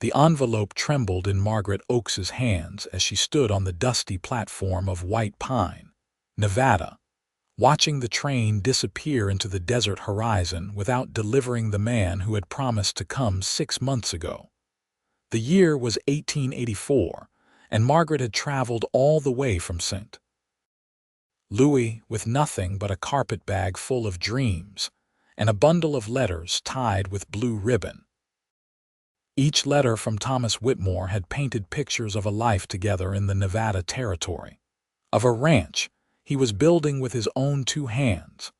The envelope trembled in Margaret Oakes's hands as she stood on the dusty platform of White Pine, Nevada, watching the train disappear into the desert horizon without delivering the man who had promised to come 6 months ago. The year was 1884, and Margaret had traveled all the way from St. Louis with nothing but a carpetbag full of dreams and a bundle of letters tied with blue ribbon. Each letter from Thomas Whitmore had painted pictures of a life together in the Nevada territory, of a ranch he was building with his own 2 hands,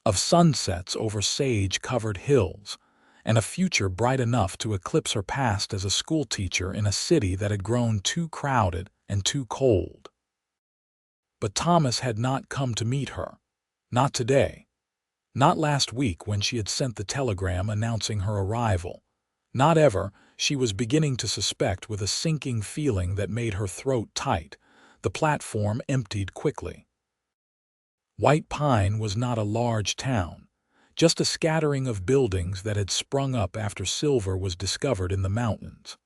of sunsets over sage-covered hills, and a future bright enough to eclipse her past as a schoolteacher in a city that had grown too crowded and too cold. But Thomas had not come to meet her. Not today. Not last week when she had sent the telegram announcing her arrival. Not ever. She was beginning to suspect with a sinking feeling that made her throat tight. The platform emptied quickly. White Pine was not a large town, just a scattering of buildings that had sprung up after silver was discovered in the mountains.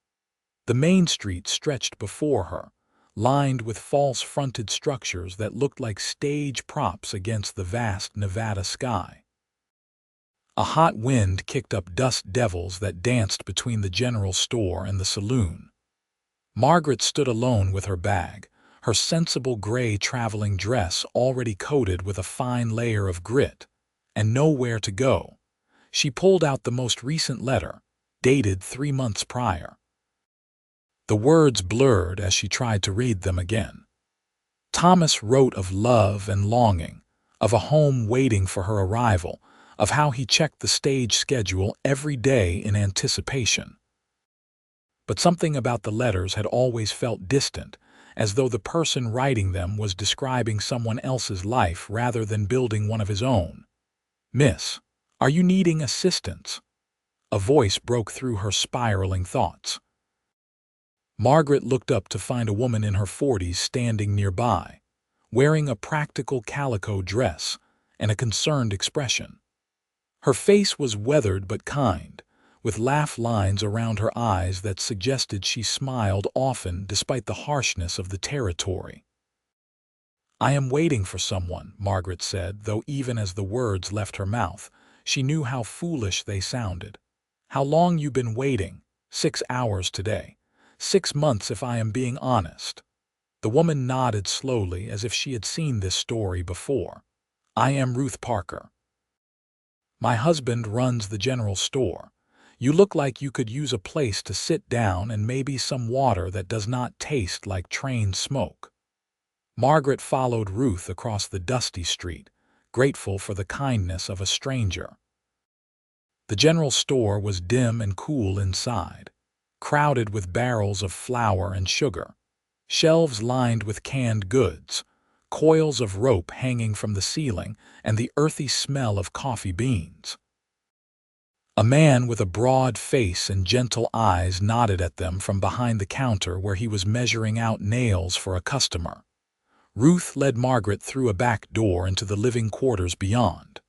The main street stretched before her, lined with false-fronted structures that looked like stage props against the vast Nevada sky. A hot wind kicked up dust devils that danced between the general store and the saloon. Margaret stood alone with her bag, her sensible gray traveling dress already coated with a fine layer of grit, and nowhere to go. She pulled out the most recent letter, dated 3 months prior. The words blurred as she tried to read them again. Thomas wrote of love and longing, of a home waiting for her arrival, of how he checked the stage schedule every day in anticipation. But something about the letters had always felt distant, as though the person writing them was describing someone else's life rather than building one of his own. "Miss, are you needing assistance?" A voice broke through her spiraling thoughts. Margaret looked up to find a woman in her 40s standing nearby, wearing a practical calico dress and a concerned expression. Her face was weathered but kind, with laugh lines around her eyes that suggested she smiled often despite the harshness of the territory. "I am waiting for someone," Margaret said, though even as the words left her mouth, she knew how foolish they sounded. "How long you been waiting?" 6 hours today. 6 months if I am being honest." The woman nodded slowly as if she had seen this story before. "I am Ruth Parker. My husband runs the general store. You look like you could use a place to sit down and maybe some water that does not taste like train smoke." Margaret followed Ruth across the dusty street, grateful for the kindness of a stranger. The general store was dim and cool inside, crowded with barrels of flour and sugar, shelves lined with canned goods, coils of rope hanging from the ceiling, and the earthy smell of coffee beans. A man with a broad face and gentle eyes nodded at them from behind the counter where he was measuring out nails for a customer. Ruth led Margaret through a back door into the living quarters beyond.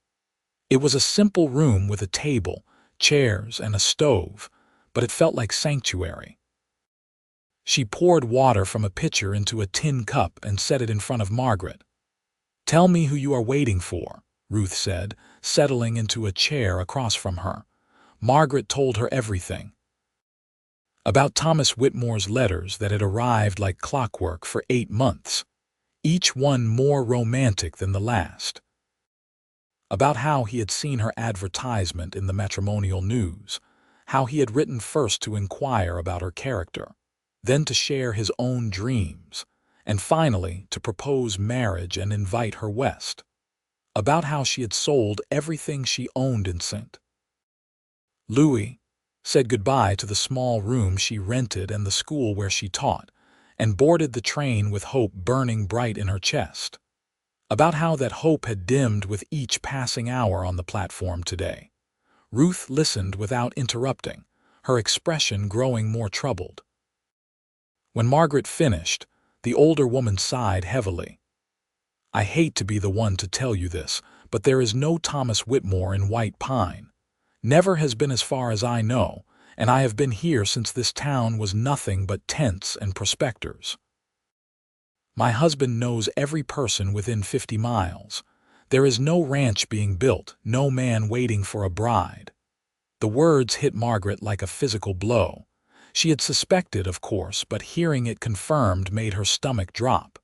It was a simple room with a table, chairs, and a stove, but it felt like sanctuary. She poured water from a pitcher into a tin cup and set it in front of Margaret. "Tell me who you are waiting for," Ruth said, settling into a chair across from her. Margaret told her everything. About Thomas Whitmore's letters that had arrived like clockwork for 8 months, each one more romantic than the last. About how he had seen her advertisement in the matrimonial news, how he had written first to inquire about her character, then to share his own dreams, and finally to propose marriage and invite her west. About how she had sold everything she owned in St. Louis, said goodbye to the small room she rented and the school where she taught, and boarded the train with hope burning bright in her chest. About how that hope had dimmed with each passing hour on the platform today. Ruth listened without interrupting, her expression growing more troubled. When Margaret finished, the older woman sighed heavily. "I hate to be the one to tell you this, but there is no Thomas Whitmore in White Pine. Never has been as far as I know, and I have been here since this town was nothing but tents and prospectors. My husband knows every person within 50 miles. There is no ranch being built, no man waiting for a bride." The words hit Margaret like a physical blow. She had suspected, of course, but hearing it confirmed made her stomach drop.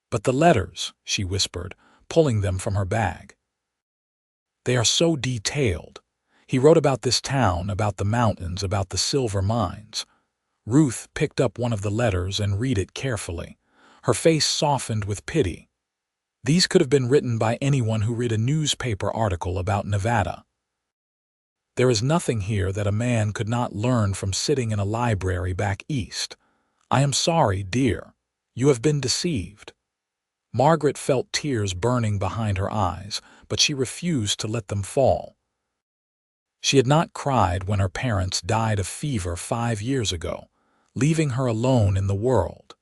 "But the letters," she whispered, pulling them from her bag. "They are so detailed. He wrote about this town, about the mountains, about the silver mines." Ruth picked up one of the letters and read it carefully. Her face softened with pity. These could have been written by anyone who read a newspaper article about Nevada. "There is nothing here that a man could not learn from sitting in a library back east. I am sorry, dear. You have been deceived." Margaret felt tears burning behind her eyes, but she refused to let them fall. She had not cried when her parents died of fever 5 years ago, leaving her alone in the world.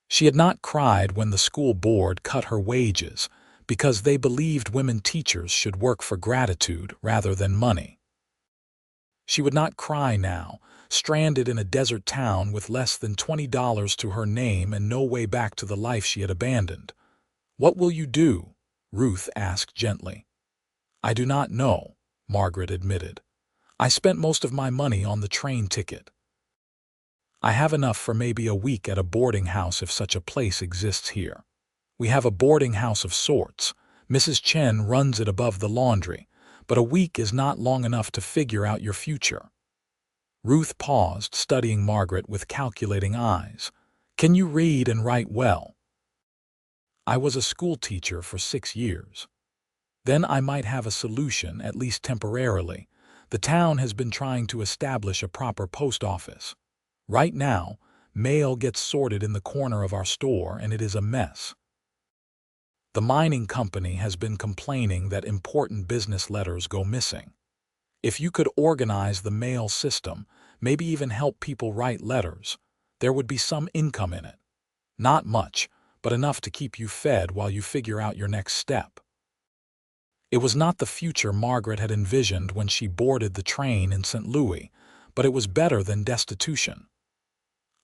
She had not cried when the school board cut her wages because they believed women teachers should work for gratitude rather than money. She would not cry now, stranded in a desert town with less than $20 to her name and no way back to the life she had abandoned. "What will you do?" Ruth asked gently. "I do not know," Margaret admitted. "I spent most of my money on the train ticket. I have enough for maybe a week at a boarding house if such a place exists here. We have a boarding house of sorts. Mrs. Chen runs it above the laundry, but a week is not long enough to figure out your future." Ruth paused, studying Margaret with calculating eyes. "Can you read and write well?" "I was a school teacher for 6 years. Then I might have a solution, at least temporarily. The town has been trying to establish a proper post office. Right now, mail gets sorted in the corner of our store and it is a mess. The mining company has been complaining that important business letters go missing. If you could organize the mail system, maybe even help people write letters, there would be some income in it. Not much, but enough to keep you fed while you figure out your next step." It was not the future Margaret had envisioned when she boarded the train in St. Louis, but it was better than destitution.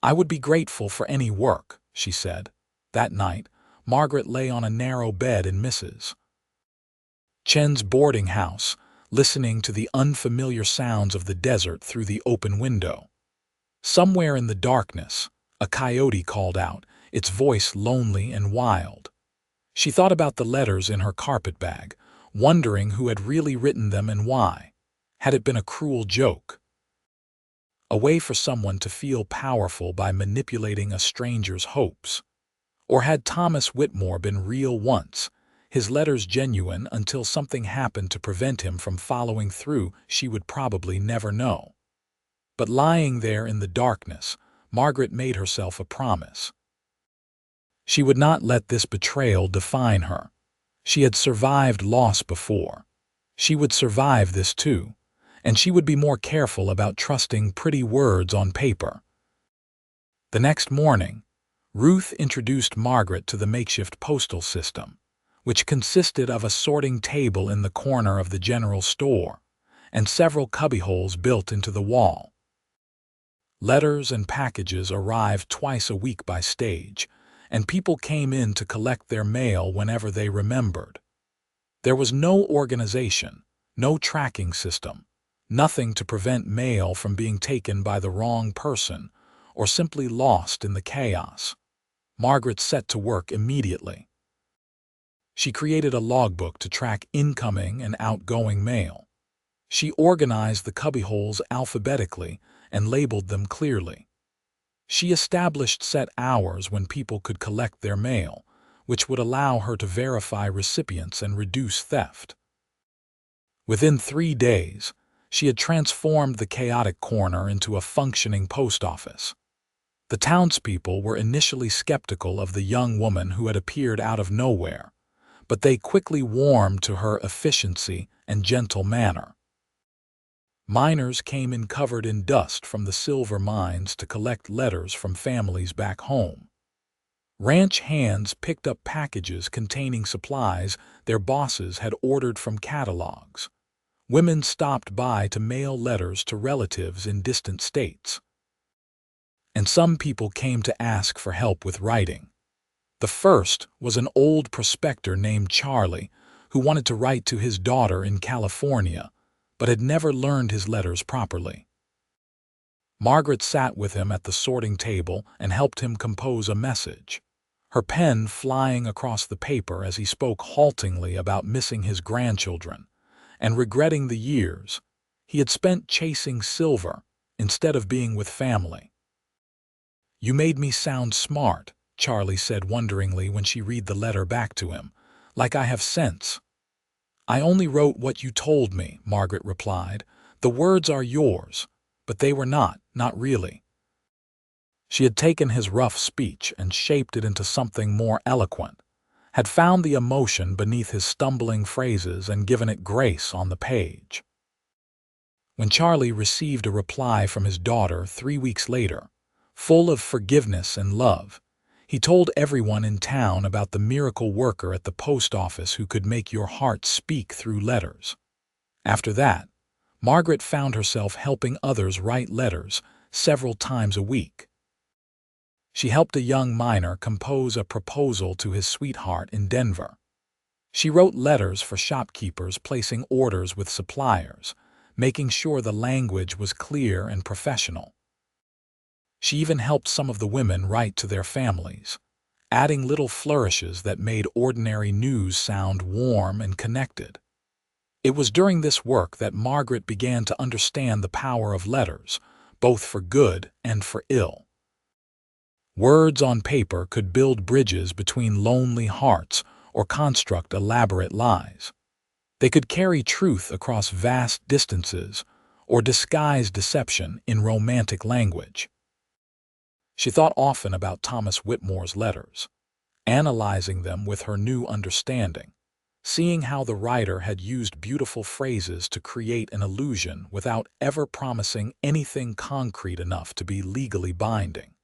"I would be grateful for any work," she said. That night, Margaret lay on a narrow bed in Mrs. Chen's boarding house, listening to the unfamiliar sounds of the desert through the open window. Somewhere in the darkness, a coyote called out, its voice lonely and wild. She thought about the letters in her carpetbag, wondering who had really written them and why. Had it been a cruel joke? A way for someone to feel powerful by manipulating a stranger's hopes? Or had Thomas Whitmore been real once, his letters genuine until something happened to prevent him from following through? She would probably never know. But lying there in the darkness, Margaret made herself a promise. She would not let this betrayal define her. She had survived loss before. She would survive this too, and she would be more careful about trusting pretty words on paper. The next morning, Ruth introduced Margaret to the makeshift postal system, which consisted of a sorting table in the corner of the general store and several cubbyholes built into the wall. Letters and packages arrived twice a week by stage, and people came in to collect their mail whenever they remembered. There was no organization, no tracking system, nothing to prevent mail from being taken by the wrong person or simply lost in the chaos. Margaret set to work immediately. She created a logbook to track incoming and outgoing mail. She organized the cubbyholes alphabetically and labeled them clearly. She established set hours when people could collect their mail, which would allow her to verify recipients and reduce theft. Within 3 days, she had transformed the chaotic corner into a functioning post office. The townspeople were initially skeptical of the young woman who had appeared out of nowhere, but they quickly warmed to her efficiency and gentle manner. Miners came in covered in dust from the silver mines to collect letters from families back home. Ranch hands picked up packages containing supplies their bosses had ordered from catalogs. Women stopped by to mail letters to relatives in distant states. And some people came to ask for help with writing. The first was an old prospector named Charlie who wanted to write to his daughter in California, but had never learned his letters properly. Margaret sat with him at the sorting table and helped him compose a message, her pen flying across the paper as he spoke haltingly about missing his grandchildren and regretting the years he had spent chasing silver instead of being with family. "You made me sound smart," Charlie said wonderingly when she read the letter back to him, "like I have sense." "I only wrote what you told me," Margaret replied. "The words are yours, but they were not really." She had taken his rough speech and shaped it into something more eloquent, had found the emotion beneath his stumbling phrases and given it grace on the page. When Charlie received a reply from his daughter 3 weeks later, full of forgiveness and love, he told everyone in town about the miracle worker at the post office who could make your heart speak through letters. After that, Margaret found herself helping others write letters several times a week. She helped a young miner compose a proposal to his sweetheart in Denver. She wrote letters for shopkeepers placing orders with suppliers, making sure the language was clear and professional. She even helped some of the women write to their families, adding little flourishes that made ordinary news sound warm and connected. It was during this work that Margaret began to understand the power of letters, both for good and for ill. Words on paper could build bridges between lonely hearts or construct elaborate lies. They could carry truth across vast distances or disguise deception in romantic language. She thought often about Thomas Whitmore's letters, analyzing them with her new understanding, seeing how the writer had used beautiful phrases to create an illusion without ever promising anything concrete enough to be legally binding.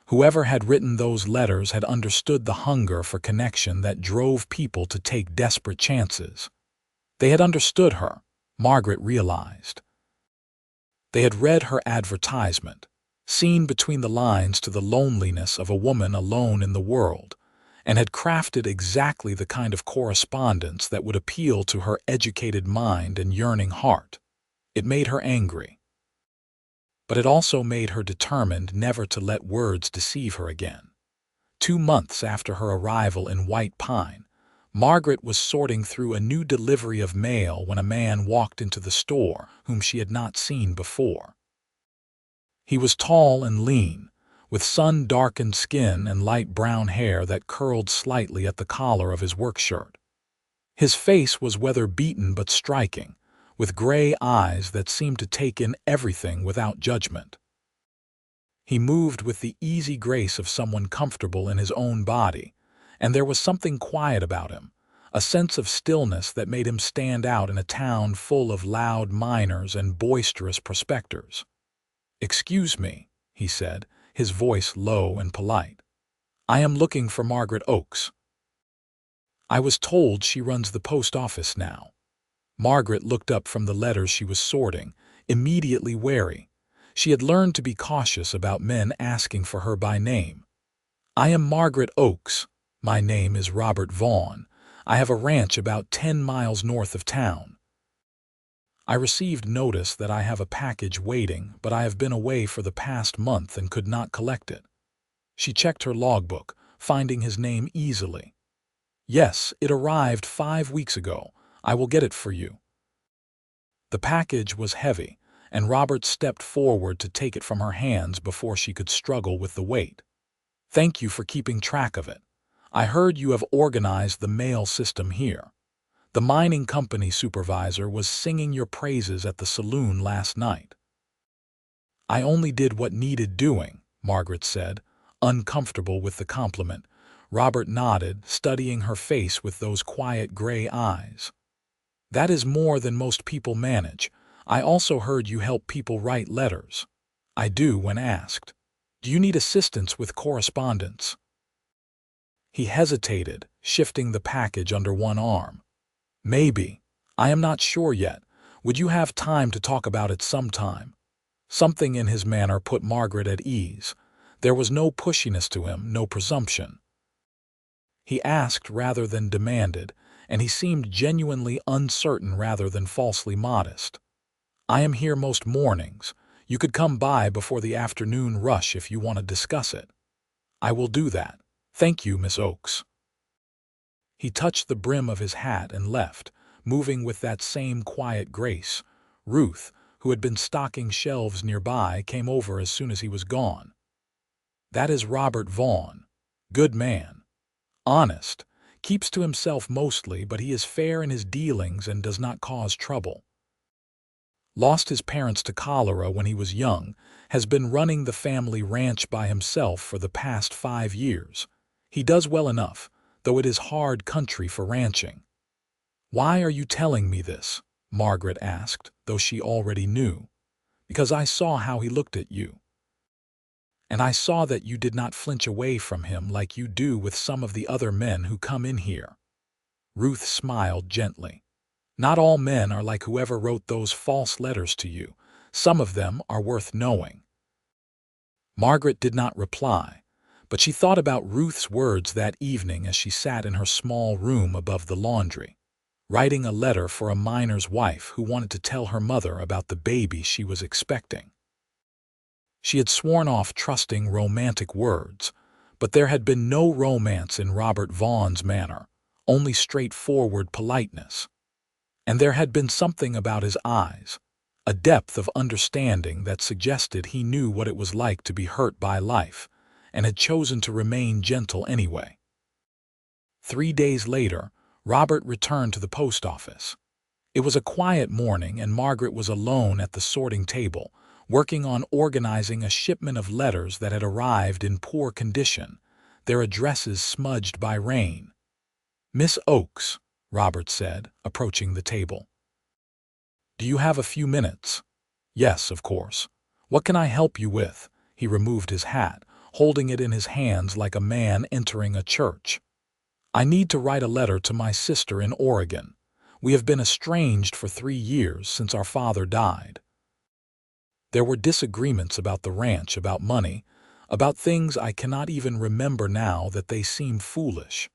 Whoever had written those letters had understood the hunger for connection that drove people to take desperate chances. They had understood her, Margaret realized. They had read her advertisement, seen between the lines to the loneliness of a woman alone in the world, and had crafted exactly the kind of correspondence that would appeal to her educated mind and yearning heart. It made her angry. But it also made her determined never to let words deceive her again. 2 months after her arrival in White Pine, Margaret was sorting through a new delivery of mail when a man walked into the store whom she had not seen before. He was tall and lean, with sun-darkened skin and light brown hair that curled slightly at the collar of his work shirt. His face was weather-beaten but striking, with gray eyes that seemed to take in everything without judgment. He moved with the easy grace of someone comfortable in his own body, and there was something quiet about him, a sense of stillness that made him stand out in a town full of loud miners and boisterous prospectors. "Excuse me," he said, his voice low and polite. "I am looking for Margaret Oakes. I was told she runs the post office now." Margaret looked up from the letters she was sorting, immediately wary. She had learned to be cautious about men asking for her by name. "I am Margaret Oakes. My name is Robert Vaughn. I have a ranch about 10 miles north of town. I received notice that I have a package waiting, but I have been away for the past month and could not collect it." She checked her logbook, finding his name easily. "Yes, it arrived 5 weeks ago. I will get it for you." The package was heavy, and Robert stepped forward to take it from her hands before she could struggle with the weight. "Thank you for keeping track of it. I heard you have organized the mail system here. The mining company supervisor was singing your praises at the saloon last night." "I only did what needed doing," Margaret said, uncomfortable with the compliment. Robert nodded, studying her face with those quiet gray eyes. "That is more than most people manage. I also heard you help people write letters." "I do when asked. Do you need assistance with correspondence?" He hesitated, shifting the package under one arm. "Maybe. I am not sure yet. Would you have time to talk about it sometime? Something in his manner put Margaret at ease. There was no pushiness to him, no presumption. He asked rather than demanded, and he seemed genuinely uncertain rather than falsely modest. I am here most mornings. You could come by before the afternoon rush if you want to discuss it. I will do that. Thank you, Miss Oakes. He touched the brim of his hat and left, moving with that same quiet grace. Ruth, who had been stocking shelves nearby, came over as soon as he was gone. That is Robert Vaughn. Good man. Honest. Keeps to himself mostly, but he is fair in his dealings and does not cause trouble. Lost his parents to cholera when he was young, has been running the family ranch by himself for the past 5 years. He does well enough, though it is hard country for ranching. Why are you telling me this? Margaret asked, though she already knew. Because I saw how he looked at you. And I saw that you did not flinch away from him like you do with some of the other men who come in here. Ruth smiled gently. Not all men are like whoever wrote those false letters to you. Some of them are worth knowing. Margaret did not reply, but she thought about Ruth's words that evening as she sat in her small room above the laundry, writing a letter for a miner's wife who wanted to tell her mother about the baby she was expecting. She had sworn off trusting romantic words, but there had been no romance in Robert Vaughn's manner, only straightforward politeness. And there had been something about his eyes, a depth of understanding that suggested he knew what it was like to be hurt by life, and had chosen to remain gentle anyway. 3 days later, Robert returned to the post office. It was a quiet morning, and Margaret was alone at the sorting table, working on organizing a shipment of letters that had arrived in poor condition, their addresses smudged by rain. Miss Oakes, Robert said, approaching the table. Do you have a few minutes? Yes, of course. What can I help you with? He removed his hat, holding it in his hands like a man entering a church. I need to write a letter to my sister in Oregon. We have been estranged for 3 years since our father died. There were disagreements about the ranch, about money, about things I cannot even remember now that they seem foolish.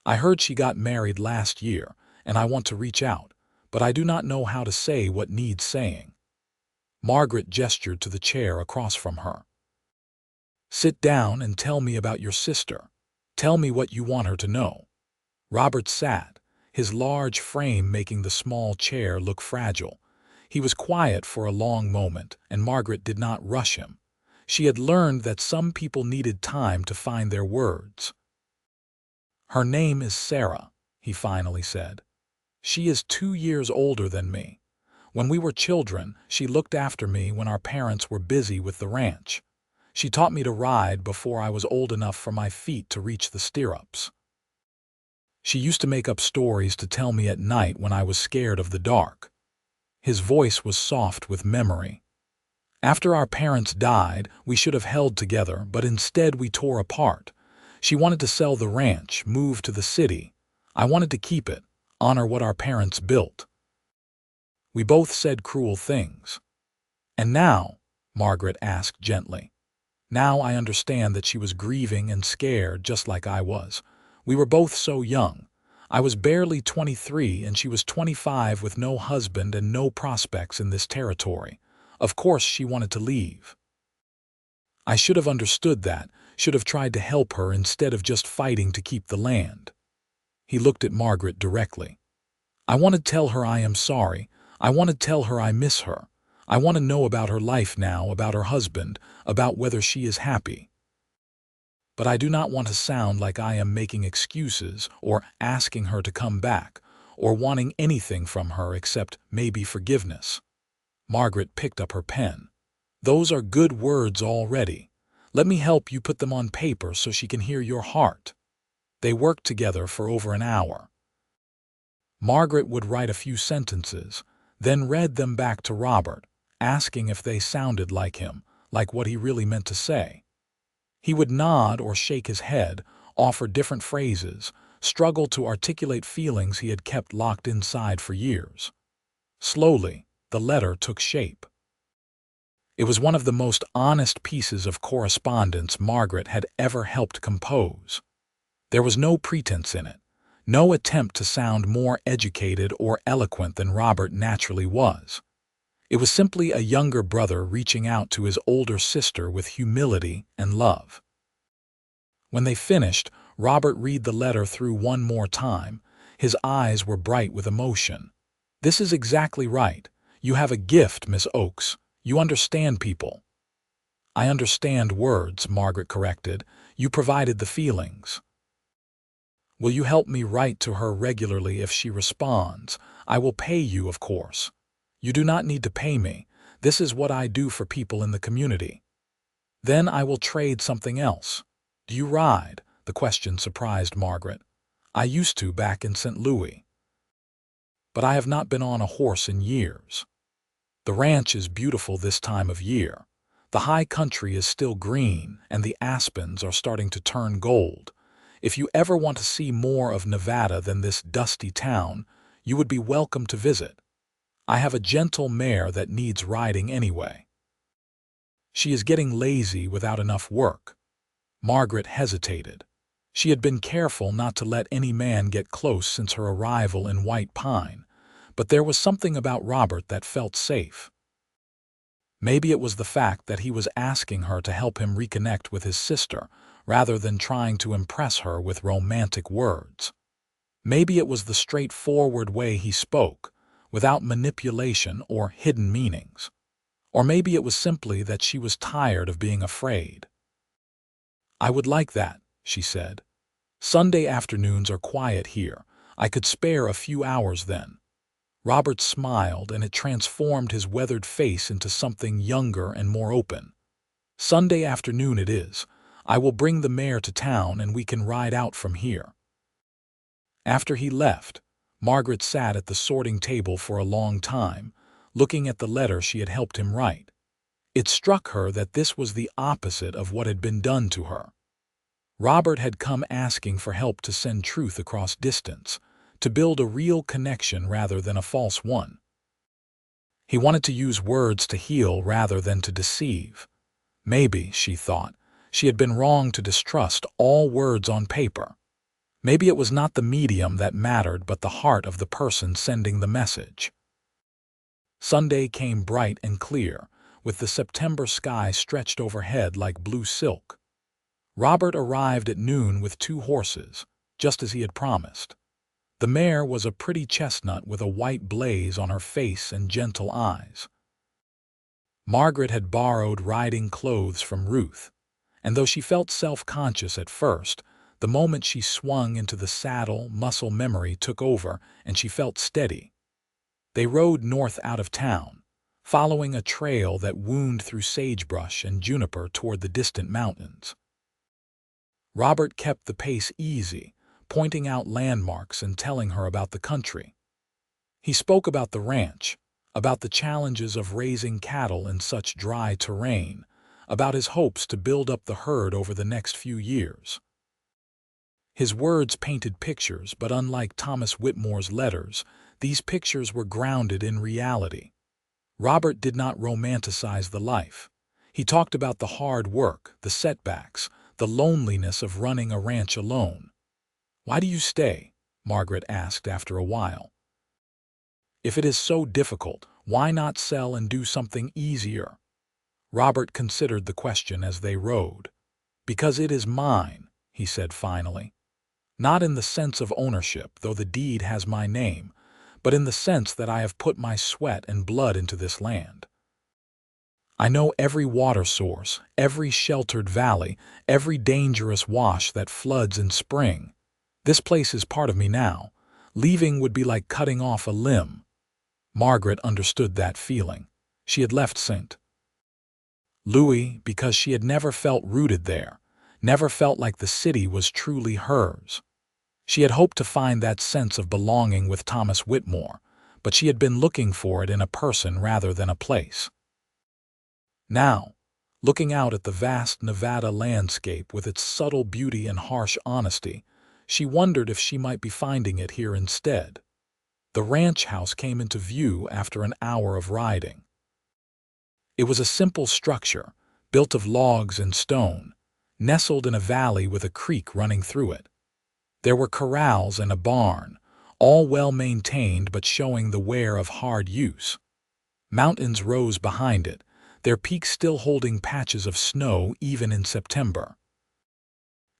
I heard she got married last year, and I want to reach out, but I do not know how to say what needs saying. Margaret gestured to the chair across from her. Sit down and tell me about your sister. Tell me what you want her to know. Robert sat, his large frame making the small chair look fragile. He was quiet for a long moment, and Margaret did not rush him. She had learned that some people needed time to find their words. Her name is Sarah, he finally said. She is 2 years older than me. When we were children, she looked after me when our parents were busy with the ranch. She taught me to ride before I was old enough for my feet to reach the stirrups. She used to make up stories to tell me at night when I was scared of the dark. His voice was soft with memory. After our parents died, we should have held together, but instead we tore apart. She wanted to sell the ranch, move to the city. I wanted to keep it, honor what our parents built. We both said cruel things. And now, Margaret asked gently. Now I understand that she was grieving and scared just like I was. We were both so young. I was barely 23 and she was 25 with no husband and no prospects in this territory. Of course she wanted to leave. I should have understood that, should have tried to help her instead of just fighting to keep the land. He looked at Margaret directly. I want to tell her I am sorry. I want to tell her I miss her. I want to know about her life now, about her husband, about whether she is happy. But I do not want to sound like I am making excuses or asking her to come back or wanting anything from her except maybe forgiveness. Margaret picked up her pen. Those are good words already. Let me help you put them on paper so she can hear your heart. They worked together for over an hour. Margaret would write a few sentences, then read them back to Robert, asking if they sounded like him, like what he really meant to say. He would nod or shake his head, offer different phrases, struggled to articulate feelings he had kept locked inside for years. Slowly, the letter took shape. It was one of the most honest pieces of correspondence Margaret had ever helped compose. There was no pretense in it, no attempt to sound more educated or eloquent than Robert naturally was. It was simply a younger brother reaching out to his older sister with humility and love. When they finished, Robert read the letter through one more time. His eyes were bright with emotion. "This is exactly right. You have a gift, Miss Oakes. You understand people." "I understand words," Margaret corrected. "You provided the feelings." "Will you help me write to her regularly if she responds? I will pay you, of course." "You do not need to pay me. This is what I do for people in the community." "Then I will trade something else." "Do you ride?" The question surprised Margaret. "I used to back in St. Louis. But I have not been on a horse in years." "The ranch is beautiful this time of year. The high country is still green, and the aspens are starting to turn gold. If you ever want to see more of Nevada than this dusty town, you would be welcome to visit. I have a gentle mare that needs riding anyway." "She is getting lazy without enough work." Margaret hesitated. She had been careful not to let any man get close since her arrival in White Pine, but there was something about Robert that felt safe. Maybe it was the fact that he was asking her to help him reconnect with his sister, rather than trying to impress her with romantic words. Maybe it was the straightforward way he spoke, without manipulation or hidden meanings. Or maybe it was simply that she was tired of being afraid. "I would like that," she said. "Sunday afternoons are quiet here. I could spare a few hours then." Robert smiled, and it transformed his weathered face into something younger and more open. "Sunday afternoon it is. I will bring the mare to town and we can ride out from here." After he left, Margaret sat at the sorting table for a long time, looking at the letter she had helped him write. It struck her that this was the opposite of what had been done to her. Robert had come asking for help to send truth across distance, to build a real connection rather than a false one. He wanted to use words to heal rather than to deceive. Maybe, she thought, she had been wrong to distrust all words on paper. Maybe it was not the medium that mattered but the heart of the person sending the message. Sunday came bright and clear, with the September sky stretched overhead like blue silk. Robert arrived at noon with 2 horses, just as he had promised. The mare was a pretty chestnut with a white blaze on her face and gentle eyes. Margaret had borrowed riding clothes from Ruth, and though she felt self-conscious at first, the moment she swung into the saddle, muscle memory took over and she felt steady. They rode north out of town, following a trail that wound through sagebrush and juniper toward the distant mountains. Robert kept the pace easy, pointing out landmarks and telling her about the country. He spoke about the ranch, about the challenges of raising cattle in such dry terrain, about his hopes to build up the herd over the next few years. His words painted pictures, but unlike Thomas Whitmore's letters, these pictures were grounded in reality. Robert did not romanticize the life. He talked about the hard work, the setbacks, the loneliness of running a ranch alone. "Why do you stay?" Margaret asked after a while. "If it is so difficult, why not sell and do something easier?" Robert considered the question as they rode. "Because it is mine," he said finally. "Not in the sense of ownership, though the deed has my name, but in the sense that I have put my sweat and blood into this land. I know every water source, every sheltered valley, every dangerous wash that floods in spring. This place is part of me now. Leaving would be like cutting off a limb." Margaret understood that feeling. She had left St. Louis because she had never felt rooted there, never felt like the city was truly hers. She had hoped to find that sense of belonging with Thomas Whitmore, but she had been looking for it in a person rather than a place. Now, looking out at the vast Nevada landscape with its subtle beauty and harsh honesty, She wondered if she might be finding it here instead. The ranch house came into view after an hour of riding. It was a simple structure, built of logs and stone, nestled in a valley with a creek running through it. There were corrals and a barn, all well maintained but showing the wear of hard use. Mountains rose behind it, their peaks still holding patches of snow even in September.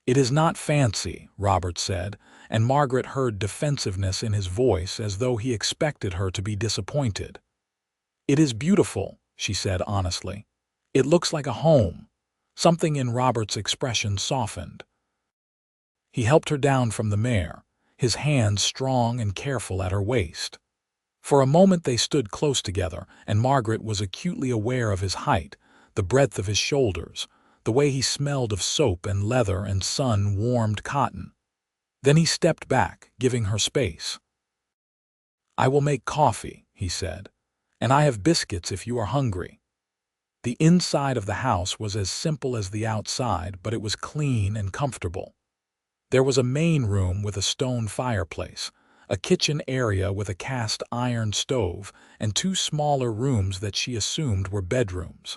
"It is not fancy," Robert said, and Margaret heard defensiveness in his voice as though he expected her to be disappointed. "It is beautiful," she said honestly. "It looks like a home." Something in Robert's expression softened. He helped her down from the mare, his hands strong and careful at her waist. For a moment they stood close together, and Margaret was acutely aware of his height, the breadth of his shoulders, the way he smelled of soap and leather and sun-warmed cotton. Then he stepped back, giving her space. "I will make coffee," he said, "and I have biscuits if you are hungry." The inside of the house was as simple as the outside, but it was clean and comfortable. There was a main room with a stone fireplace, a kitchen area with a cast iron stove, and two smaller rooms that she assumed were bedrooms.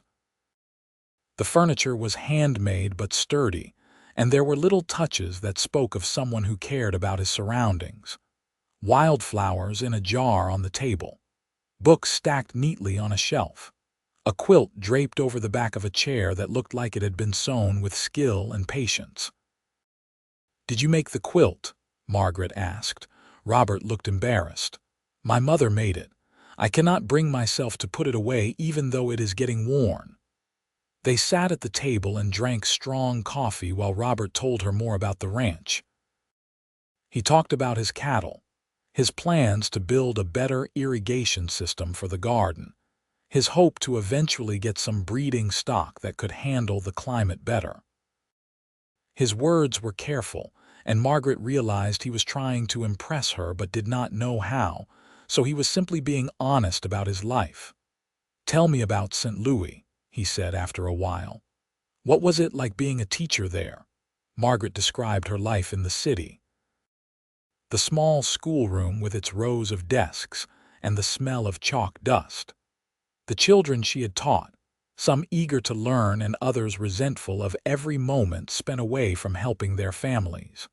The furniture was handmade but sturdy, and there were little touches that spoke of someone who cared about his surroundings. Wildflowers in a jar on the table, books stacked neatly on a shelf, a quilt draped over the back of a chair that looked like it had been sewn with skill and patience. "Did you make the quilt?" Margaret asked. Robert looked embarrassed. "My mother made it. I cannot bring myself to put it away even though it is getting worn." They sat at the table and drank strong coffee while Robert told her more about the ranch. He talked about his cattle, his plans to build a better irrigation system for the garden, his hope to eventually get some breeding stock that could handle the climate better. His words were careful, and Margaret realized he was trying to impress her but did not know how, so he was simply being honest about his life. "Tell me about St. Louis," he said after a while. "What was it like being a teacher there?" Margaret described her life in the city. The small schoolroom with its rows of desks and the smell of chalk dust. The children she had taught, some eager to learn and others resentful of every moment spent away from helping their families.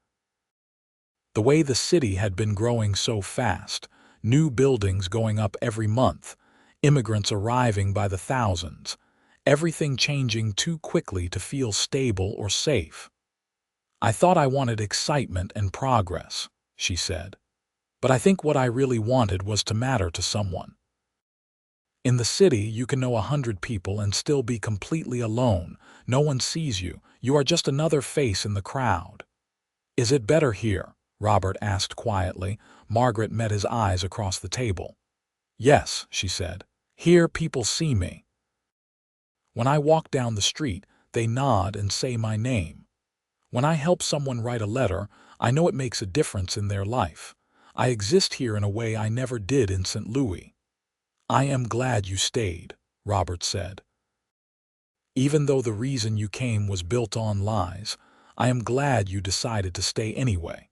The way the city had been growing so fast, new buildings going up every month, immigrants arriving by the thousands, everything changing too quickly to feel stable or safe. "I thought I wanted excitement and progress," she said. "But I think what I really wanted was to matter to someone. In the city, you can know 100 people and still be completely alone. No one sees you. You are just another face in the crowd." "Is it better here?" Robert asked quietly. Margaret met his eyes across the table. "Yes," she said. "Here people see me. When I walk down the street, they nod and say my name. When I help someone write a letter, I know it makes a difference in their life. I exist here in a way I never did in St. Louis." "I am glad you stayed," Robert said. "Even though the reason you came was built on lies, I am glad you decided to stay anyway."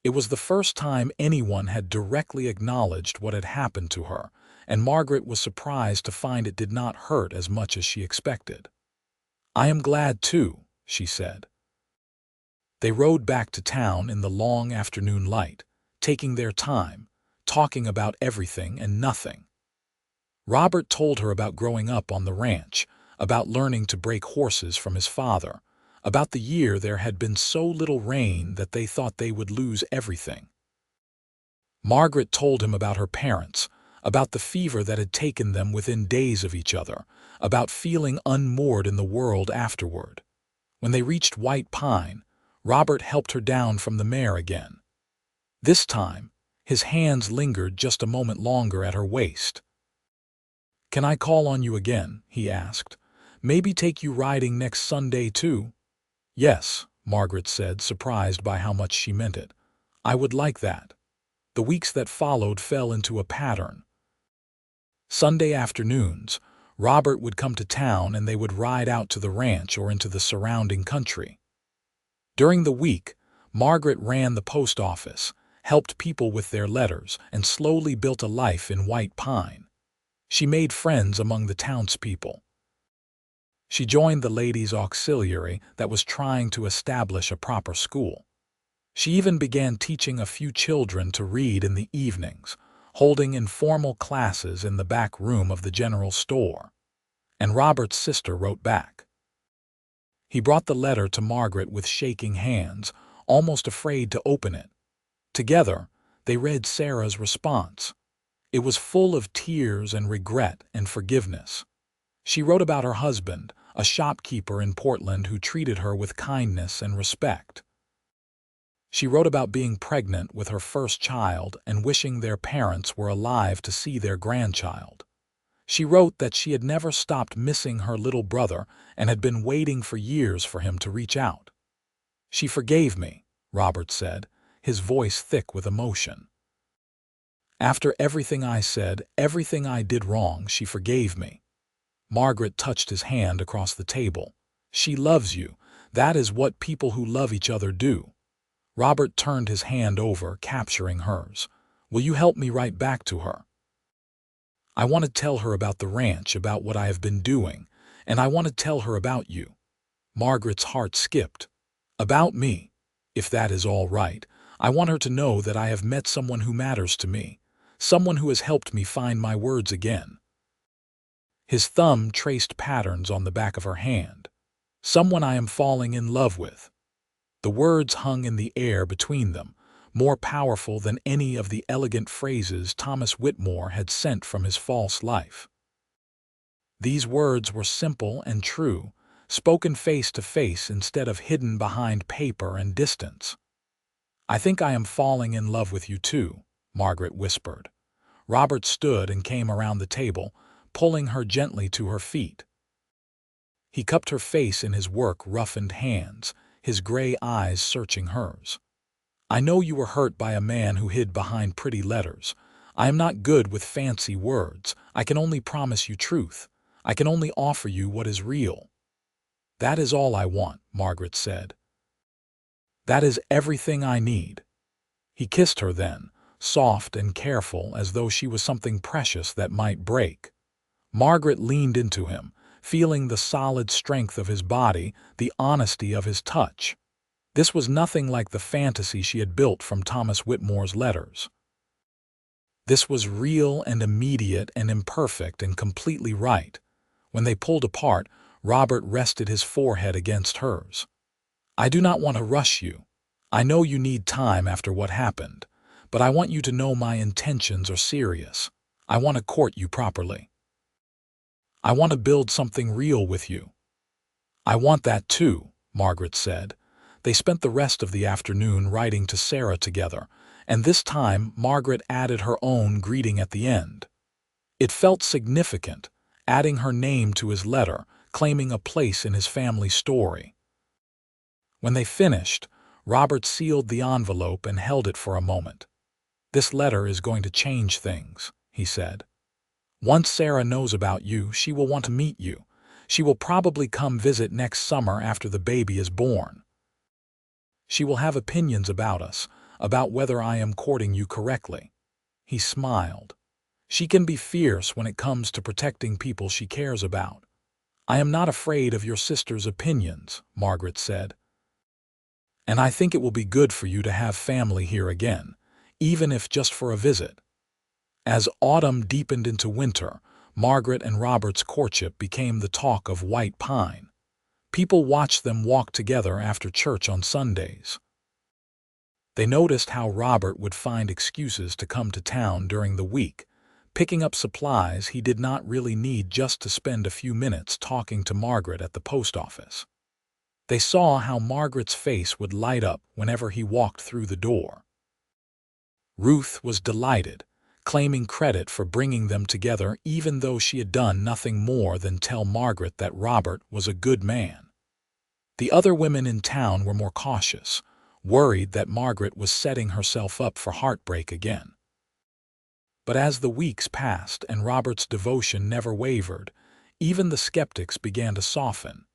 It was the first time anyone had directly acknowledged what had happened to her, and Margaret was surprised to find it did not hurt as much as she expected. "I am glad too," she said. They rode back to town in the long afternoon light, taking their time, talking about everything and nothing. Robert told her about growing up on the ranch, about learning to break horses from his father, about the year there had been so little rain that they thought they would lose everything. Margaret told him about her parents, about the fever that had taken them within days of each other, about feeling unmoored in the world afterward. When they reached White Pine, Robert helped her down from the mare again. This time, his hands lingered just a moment longer at her waist. "Can I call on you again?" he asked. "Maybe take you riding next Sunday too?" "Yes," Margaret said, surprised by how much she meant it. "I would like that." The weeks that followed fell into a pattern. Sunday afternoons, Robert would come to town and they would ride out to the ranch or into the surrounding country. During the week, Margaret ran the post office, helped people with their letters, and slowly built a life in White Pine. She made friends among the townspeople. She joined the ladies' auxiliary that was trying to establish a proper school. She even began teaching a few children to read in the evenings, holding informal classes in the back room of the general store. And Robert's sister wrote back. He brought the letter to Margaret with shaking hands, almost afraid to open it. Together, they read Sarah's response. It was full of tears and regret and forgiveness. She wrote about her husband, a shopkeeper in Portland who treated her with kindness and respect. She wrote about being pregnant with her first child and wishing their parents were alive to see their grandchild. She wrote that she had never stopped missing her little brother and had been waiting for years for him to reach out. "She forgave me," Robert said, his voice thick with emotion. "After everything I said, everything I did wrong, she forgave me." Margaret touched his hand across the table. "She loves you. That is what people who love each other do." Robert turned his hand over, capturing hers. "Will you help me write back to her? I want to tell her about the ranch, about what I have been doing, and I want to tell her about you." Margaret's heart skipped. "About me? If that is all right. I want her to know that I have met someone who matters to me, someone who has helped me find my words again." His thumb traced patterns on the back of her hand. "Someone I am falling in love with." The words hung in the air between them, more powerful than any of the elegant phrases Thomas Whitmore had sent from his false life. These words were simple and true, spoken face to face instead of hidden behind paper and distance. "I think I am falling in love with you too," Margaret whispered. Robert stood and came around the table, pulling her gently to her feet. He cupped her face in his work-roughened hands, his gray eyes searching hers. "I know you were hurt by a man who hid behind pretty letters. I am not good with fancy words. I can only promise you truth. I can only offer you what is real." "That is all I want," Margaret said. "That is everything I need." He kissed her then, soft and careful, as though she was something precious that might break. Margaret leaned into him, feeling the solid strength of his body, the honesty of his touch. This was nothing like the fantasy she had built from Thomas Whitmore's letters. This was real and immediate and imperfect and completely right. When they pulled apart, Robert rested his forehead against hers. "I do not want to rush you. I know you need time after what happened, but I want you to know my intentions are serious. I want to court you properly. I want to build something real with you." "I want that too," Margaret said. They spent the rest of the afternoon writing to Sarah together, and this time Margaret added her own greeting at the end. It felt significant, adding her name to his letter, claiming a place in his family story. When they finished, Robert sealed the envelope and held it for a moment. "This letter is going to change things," he said. "Once Sarah knows about you, she will want to meet you. She will probably come visit next summer after the baby is born. She will have opinions about us, about whether I am courting you correctly." He smiled. "She can be fierce when it comes to protecting people she cares about." "I am not afraid of your sister's opinions," Margaret said. "And I think it will be good for you to have family here again, even if just for a visit." As autumn deepened into winter, Margaret and Robert's courtship became the talk of White Pine. People watched them walk together after church on Sundays. They noticed how Robert would find excuses to come to town during the week, picking up supplies he did not really need just to spend a few minutes talking to Margaret at the post office. They saw how Margaret's face would light up whenever he walked through the door. Ruth was delighted, claiming credit for bringing them together even though she had done nothing more than tell Margaret that Robert was a good man. The other women in town were more cautious, worried that Margaret was setting herself up for heartbreak again. But as the weeks passed and Robert's devotion never wavered, even the skeptics began to soften.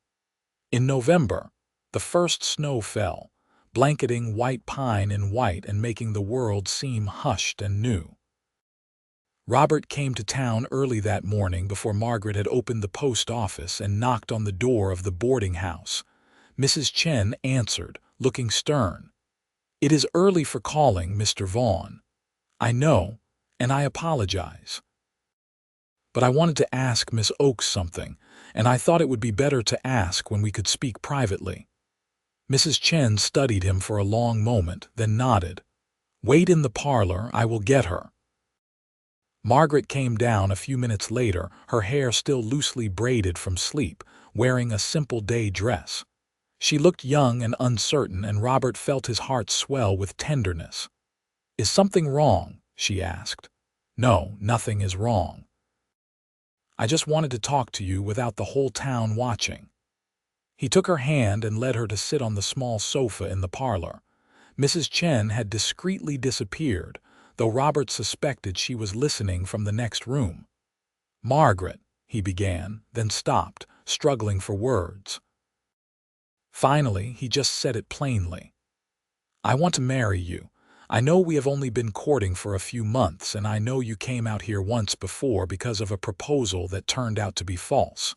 In November, the first snow fell, blanketing white pine in white and making the world seem hushed and new. Robert came to town early that morning before Margaret had opened the post office and knocked on the door of the boarding house. Mrs. Chen answered, looking stern. "It is early for calling, Mr. Vaughn. I know, and I apologize. But I wanted to ask Miss Oakes something, and I thought it would be better to ask when we could speak privately." Mrs. Chen studied him for a long moment, then nodded. "Wait in the parlor, I will get her." Margaret came down a few minutes later, her hair still loosely braided from sleep, wearing a simple day dress. She looked young and uncertain, and Robert felt his heart swell with tenderness. "Is something wrong?" she asked. "No, nothing is wrong. I just wanted to talk to you without the whole town watching." He took her hand and led her to sit on the small sofa in the parlor. Mrs. Chen had discreetly disappeared, though Robert suspected she was listening from the next room. "Margaret," he began, then stopped, struggling for words. Finally, he just said it plainly. "I want to marry you. I know we have only been courting for a few months, and I know you came out here once before because of a proposal that turned out to be false.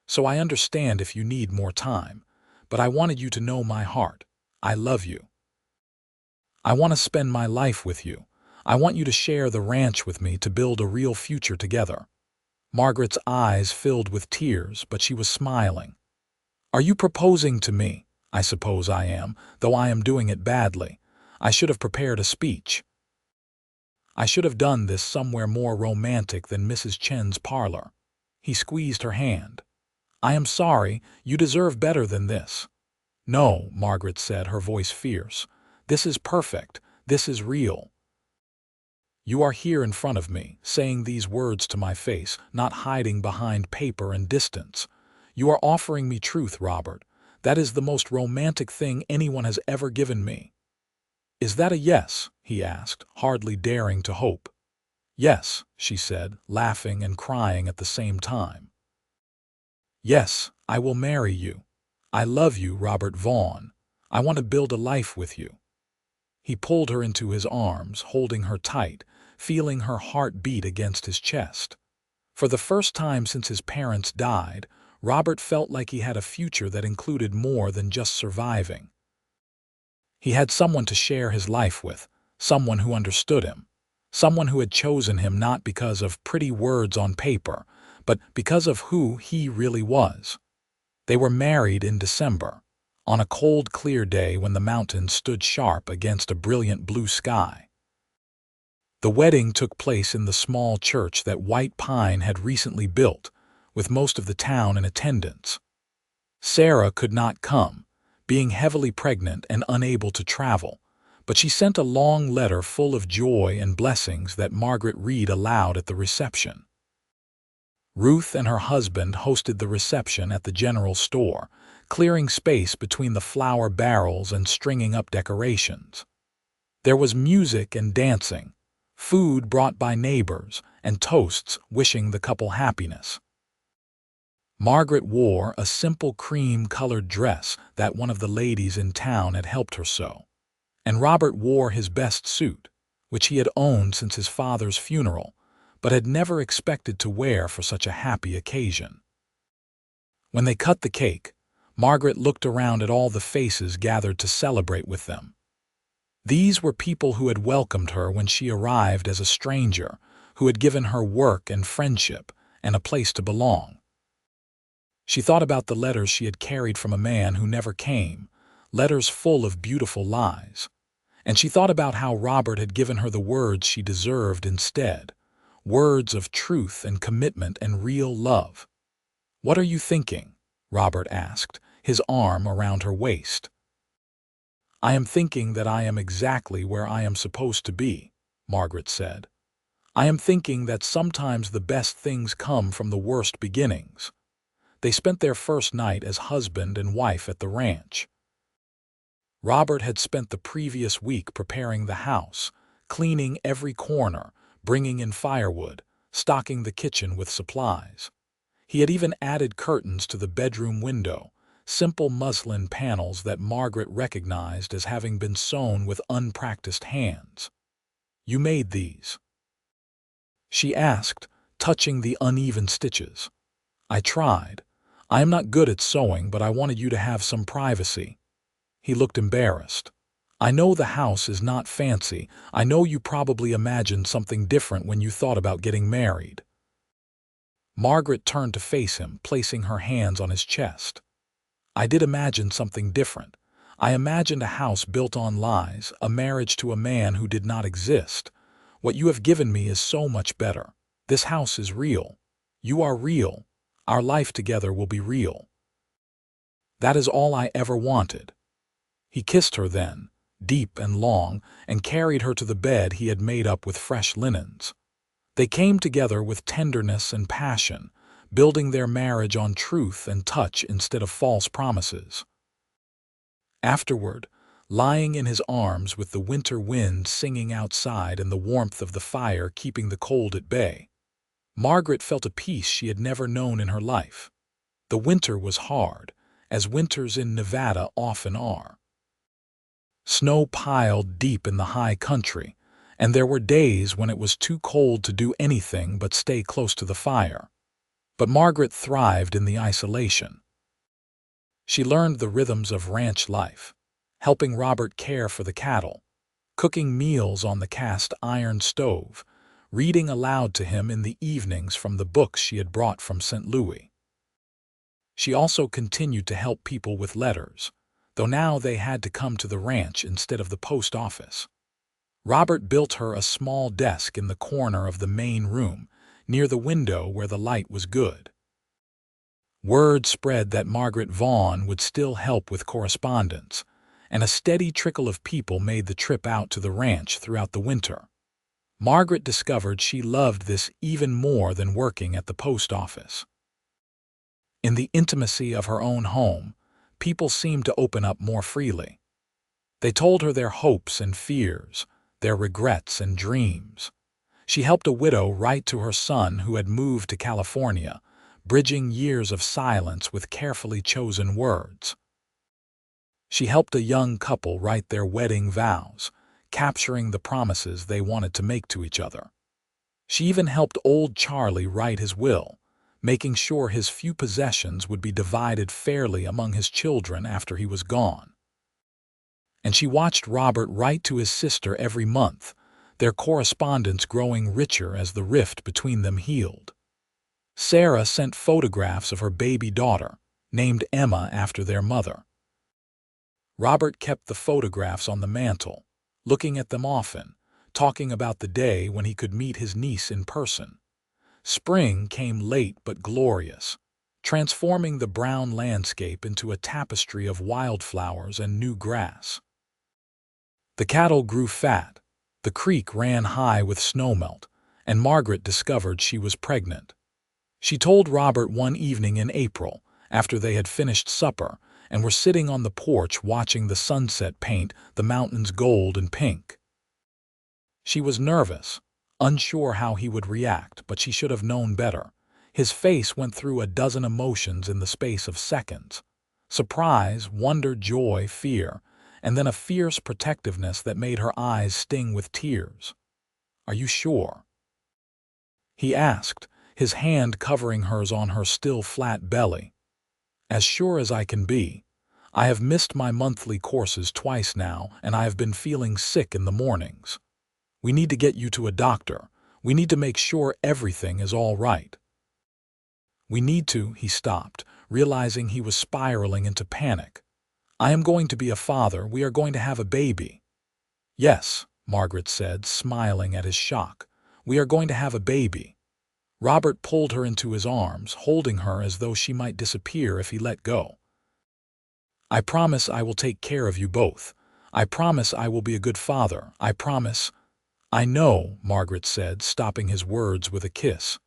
So I understand if you need more time, but I wanted you to know my heart. I love you. I want to spend my life with you. I want you to share the ranch with me to build a real future together." Margaret's eyes filled with tears, but she was smiling. "Are you proposing to me? I suppose I am, though I am doing it badly. I should have prepared a speech. I should have done this somewhere more romantic than Mrs. Chen's parlor." He squeezed her hand. "I am sorry, you deserve better than this." "No," Margaret said, her voice fierce. "This is perfect. This is real. You are here in front of me, saying these words to my face, not hiding behind paper and distance. You are offering me truth, Robert. That is the most romantic thing anyone has ever given me." "Is that a yes?" he asked, hardly daring to hope. "Yes," she said, laughing and crying at the same time. "Yes, I will marry you. I love you, Robert Vaughn. I want to build a life with you." He pulled her into his arms, holding her tight, feeling her heart beat against his chest. For the first time since his parents died, Robert felt like he had a future that included more than just surviving. He had someone to share his life with, someone who understood him, someone who had chosen him not because of pretty words on paper, but because of who he really was. They were married in December, on a cold, clear day when the mountains stood sharp against a brilliant blue sky. The wedding took place in the small church that White Pine had recently built, with most of the town in attendance. Sarah could not come, being heavily pregnant and unable to travel, but she sent a long letter full of joy and blessings that Margaret read aloud at the reception. Ruth and her husband hosted the reception at the general store, clearing space between the flower barrels and stringing up decorations. There was music and dancing, food brought by neighbors, and toasts wishing the couple happiness. Margaret wore a simple cream-colored dress that one of the ladies in town had helped her sew, and Robert wore his best suit, which he had owned since his father's funeral, but had never expected to wear for such a happy occasion. When they cut the cake, Margaret looked around at all the faces gathered to celebrate with them. These were people who had welcomed her when she arrived as a stranger, who had given her work and friendship and a place to belong. She thought about the letters she had carried from a man who never came, letters full of beautiful lies. And she thought about how Robert had given her the words she deserved instead, words of truth and commitment and real love. "What are you thinking?" Robert asked, his arm around her waist. "I am thinking that I am exactly where I am supposed to be," Margaret said. "I am thinking that sometimes the best things come from the worst beginnings." They spent their first night as husband and wife at the ranch. Robert had spent the previous week preparing the house, cleaning every corner, bringing in firewood, stocking the kitchen with supplies. He had even added curtains to the bedroom window, simple muslin panels that Margaret recognized as having been sewn with unpracticed hands. "You made these?" she asked, touching the uneven stitches. "I tried. I am not good at sewing, but I wanted you to have some privacy." He looked embarrassed. "I know the house is not fancy. I know you probably imagined something different when you thought about getting married." Margaret turned to face him, placing her hands on his chest. "I did imagine something different. I imagined a house built on lies, a marriage to a man who did not exist. What you have given me is so much better. This house is real. You are real. Our life together will be real. That is all I ever wanted." He kissed her then, deep and long, and carried her to the bed he had made up with fresh linens. They came together with tenderness and passion, building their marriage on truth and touch instead of false promises. Afterward, lying in his arms with the winter wind singing outside and the warmth of the fire keeping the cold at bay, Margaret felt a peace she had never known in her life. The winter was hard, as winters in Nevada often are. Snow piled deep in the high country, and there were days when it was too cold to do anything but stay close to the fire. But Margaret thrived in the isolation. She learned the rhythms of ranch life, helping Robert care for the cattle, cooking meals on the cast iron stove, reading aloud to him in the evenings from the books she had brought from St. Louis. She also continued to help people with letters, though now they had to come to the ranch instead of the post office. Robert built her a small desk in the corner of the main room, near the window where the light was good. Word spread that Margaret Vaughn would still help with correspondence, and a steady trickle of people made the trip out to the ranch throughout the winter. Margaret discovered she loved this even more than working at the post office. In the intimacy of her own home, people seemed to open up more freely. They told her their hopes and fears, their regrets and dreams. She helped a widow write to her son who had moved to California, bridging years of silence with carefully chosen words. She helped a young couple write their wedding vows, capturing the promises they wanted to make to each other. She even helped old Charlie write his will, making sure his few possessions would be divided fairly among his children after he was gone. And she watched Robert write to his sister every month, their correspondence growing richer as the rift between them healed. Sarah sent photographs of her baby daughter, named Emma after their mother. Robert kept the photographs on the mantel, looking at them often, talking about the day when he could meet his niece in person. Spring came late but glorious, transforming the brown landscape into a tapestry of wildflowers and new grass. The cattle grew fat, the creek ran high with snowmelt, and Margaret discovered she was pregnant. She told Robert one evening in April, after they had finished supper and were sitting on the porch watching the sunset paint the mountains gold and pink. She was nervous, unsure how he would react, but she should have known better. His face went through a dozen emotions in the space of seconds: surprise, wonder, joy, fear, and then a fierce protectiveness that made her eyes sting with tears. "Are you sure?" he asked, his hand covering hers on her still flat belly. "As sure as I can be. I have missed my monthly courses twice now, and I have been feeling sick in the mornings. We need to get you to a doctor. We need to make sure everything is all right." "We need to," he stopped, realizing he was spiraling into panic. "I am going to be a father. We are going to have a baby." "Yes," Margaret said, smiling at his shock. "We are going to have a baby." Robert pulled her into his arms, holding her as though she might disappear if he let go. "I promise I will take care of you both. I promise I will be a good father. I promise—" "I know," Margaret said, stopping his words with a kiss.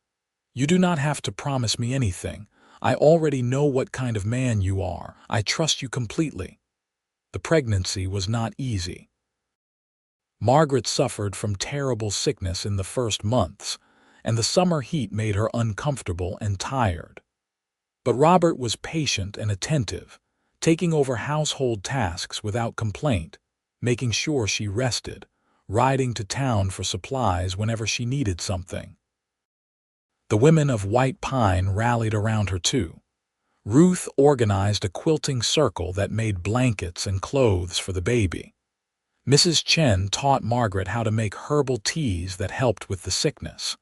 "You do not have to promise me anything. I already know what kind of man you are. I trust you completely." The pregnancy was not easy. Margaret suffered from terrible sickness in the first months, and the summer heat made her uncomfortable and tired. But Robert was patient and attentive, taking over household tasks without complaint, making sure she rested, riding to town for supplies whenever she needed something. The women of White Pine rallied around her too. Ruth organized a quilting circle that made blankets and clothes for the baby. Mrs. Chen taught Margaret how to make herbal teas that helped with the sickness.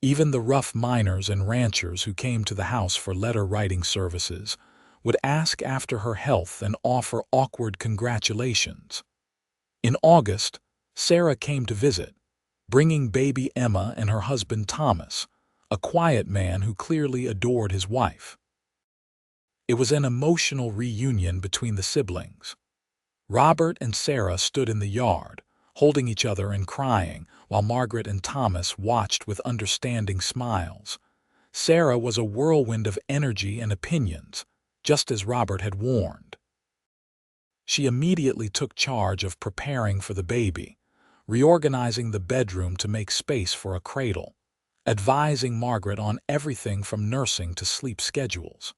Even the rough miners and ranchers who came to the house for letter-writing services would ask after her health and offer awkward congratulations. In August, Sarah came to visit, bringing baby Emma and her husband Thomas, a quiet man who clearly adored his wife. It was an emotional reunion between the siblings. Robert and Sarah stood in the yard, holding each other and crying, while Margaret and Thomas watched with understanding smiles. Sarah was a whirlwind of energy and opinions, just as Robert had warned. She immediately took charge of preparing for the baby, reorganizing the bedroom to make space for a cradle, advising Margaret on everything from nursing to sleep schedules.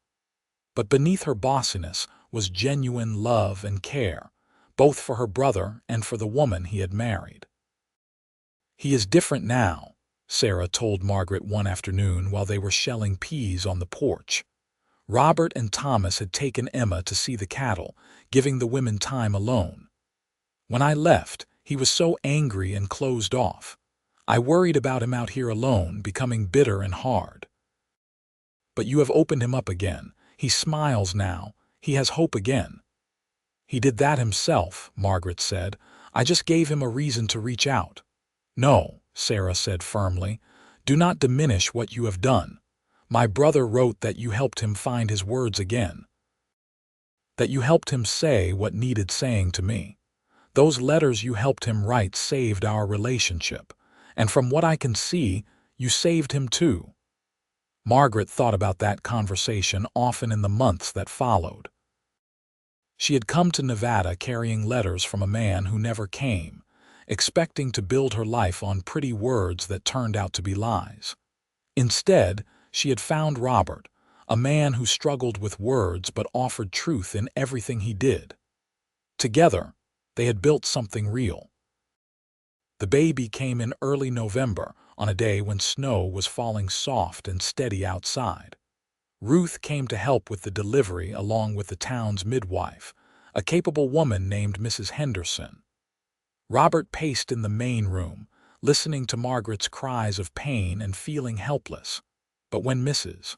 But beneath her bossiness was genuine love and care, both for her brother and for the woman he had married. "He is different now," Sarah told Margaret one afternoon while they were shelling peas on the porch. Robert and Thomas had taken Emma to see the cattle, giving the women time alone. "When I left, he was so angry and closed off. I worried about him out here alone, becoming bitter and hard. But you have opened him up again. He smiles now. He has hope again." "He did that himself," Margaret said. "I just gave him a reason to reach out." "No," Sarah said firmly. "Do not diminish what you have done. My brother wrote that you helped him find his words again, that you helped him say what needed saying to me. Those letters you helped him write saved our relationship, and from what I can see, you saved him too." Margaret thought about that conversation often in the months that followed. She had come to Nevada carrying letters from a man who never came, expecting to build her life on pretty words that turned out to be lies. Instead, she had found Robert, a man who struggled with words but offered truth in everything he did. Together, they had built something real. The baby came in early November, on a day when snow was falling soft and steady outside. Ruth came to help with the delivery along with the town's midwife, a capable woman named Mrs. Henderson. Robert paced in the main room, listening to Margaret's cries of pain and feeling helpless. But when Mrs.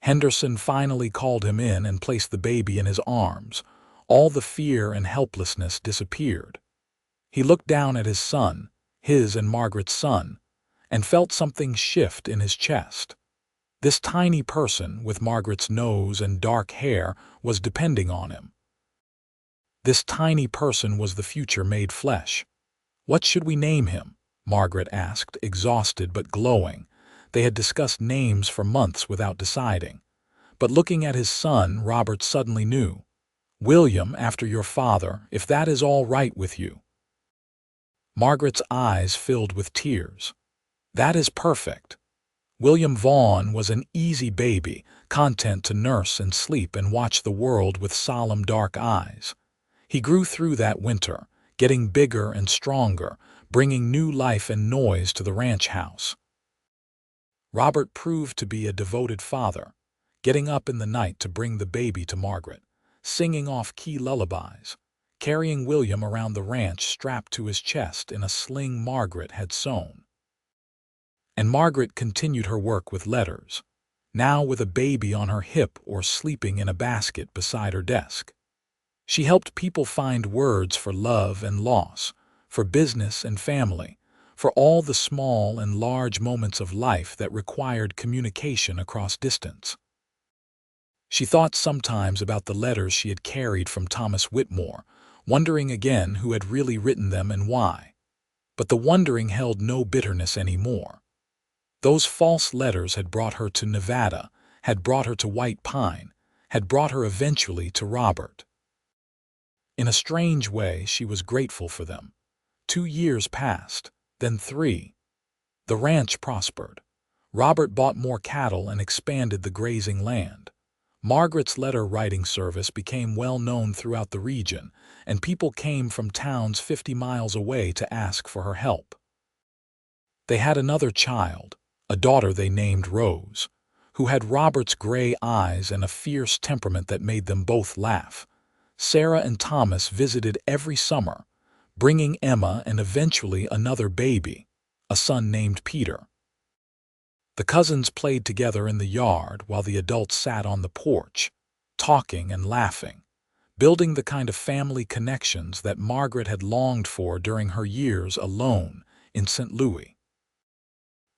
Henderson finally called him in and placed the baby in his arms, all the fear and helplessness disappeared. He looked down at his son, his and Margaret's son, and felt something shift in his chest. This tiny person with Margaret's nose and dark hair was depending on him. This tiny person was the future made flesh. "What should we name him?" Margaret asked, exhausted but glowing. They had discussed names for months without deciding. But looking at his son, Robert suddenly knew. "William, after your father, if that is all right with you." Margaret's eyes filled with tears. "That is perfect." William Vaughn was an easy baby, content to nurse and sleep and watch the world with solemn dark eyes. He grew through that winter, getting bigger and stronger, bringing new life and noise to the ranch house. Robert proved to be a devoted father, getting up in the night to bring the baby to Margaret, singing off-key lullabies, carrying William around the ranch strapped to his chest in a sling Margaret had sewn. And Margaret continued her work with letters, now with a baby on her hip or sleeping in a basket beside her desk. She helped people find words for love and loss, for business and family, for all the small and large moments of life that required communication across distance. She thought sometimes about the letters she had carried from Thomas Whitmore, wondering again who had really written them and why. But the wondering held no bitterness anymore. Those false letters had brought her to Nevada, had brought her to White Pine, had brought her eventually to Robert. In a strange way, she was grateful for them. 2 years passed, then 3. The ranch prospered. Robert bought more cattle and expanded the grazing land. Margaret's letter writing service became well known throughout the region, and people came from towns 50 miles away to ask for her help. They had another child, a daughter they named Rose, who had Robert's gray eyes and a fierce temperament that made them both laugh. Sarah and Thomas visited every summer, bringing Emma and eventually another baby, a son named Peter. The cousins played together in the yard while the adults sat on the porch, talking and laughing, building the kind of family connections that Margaret had longed for during her years alone in St. Louis.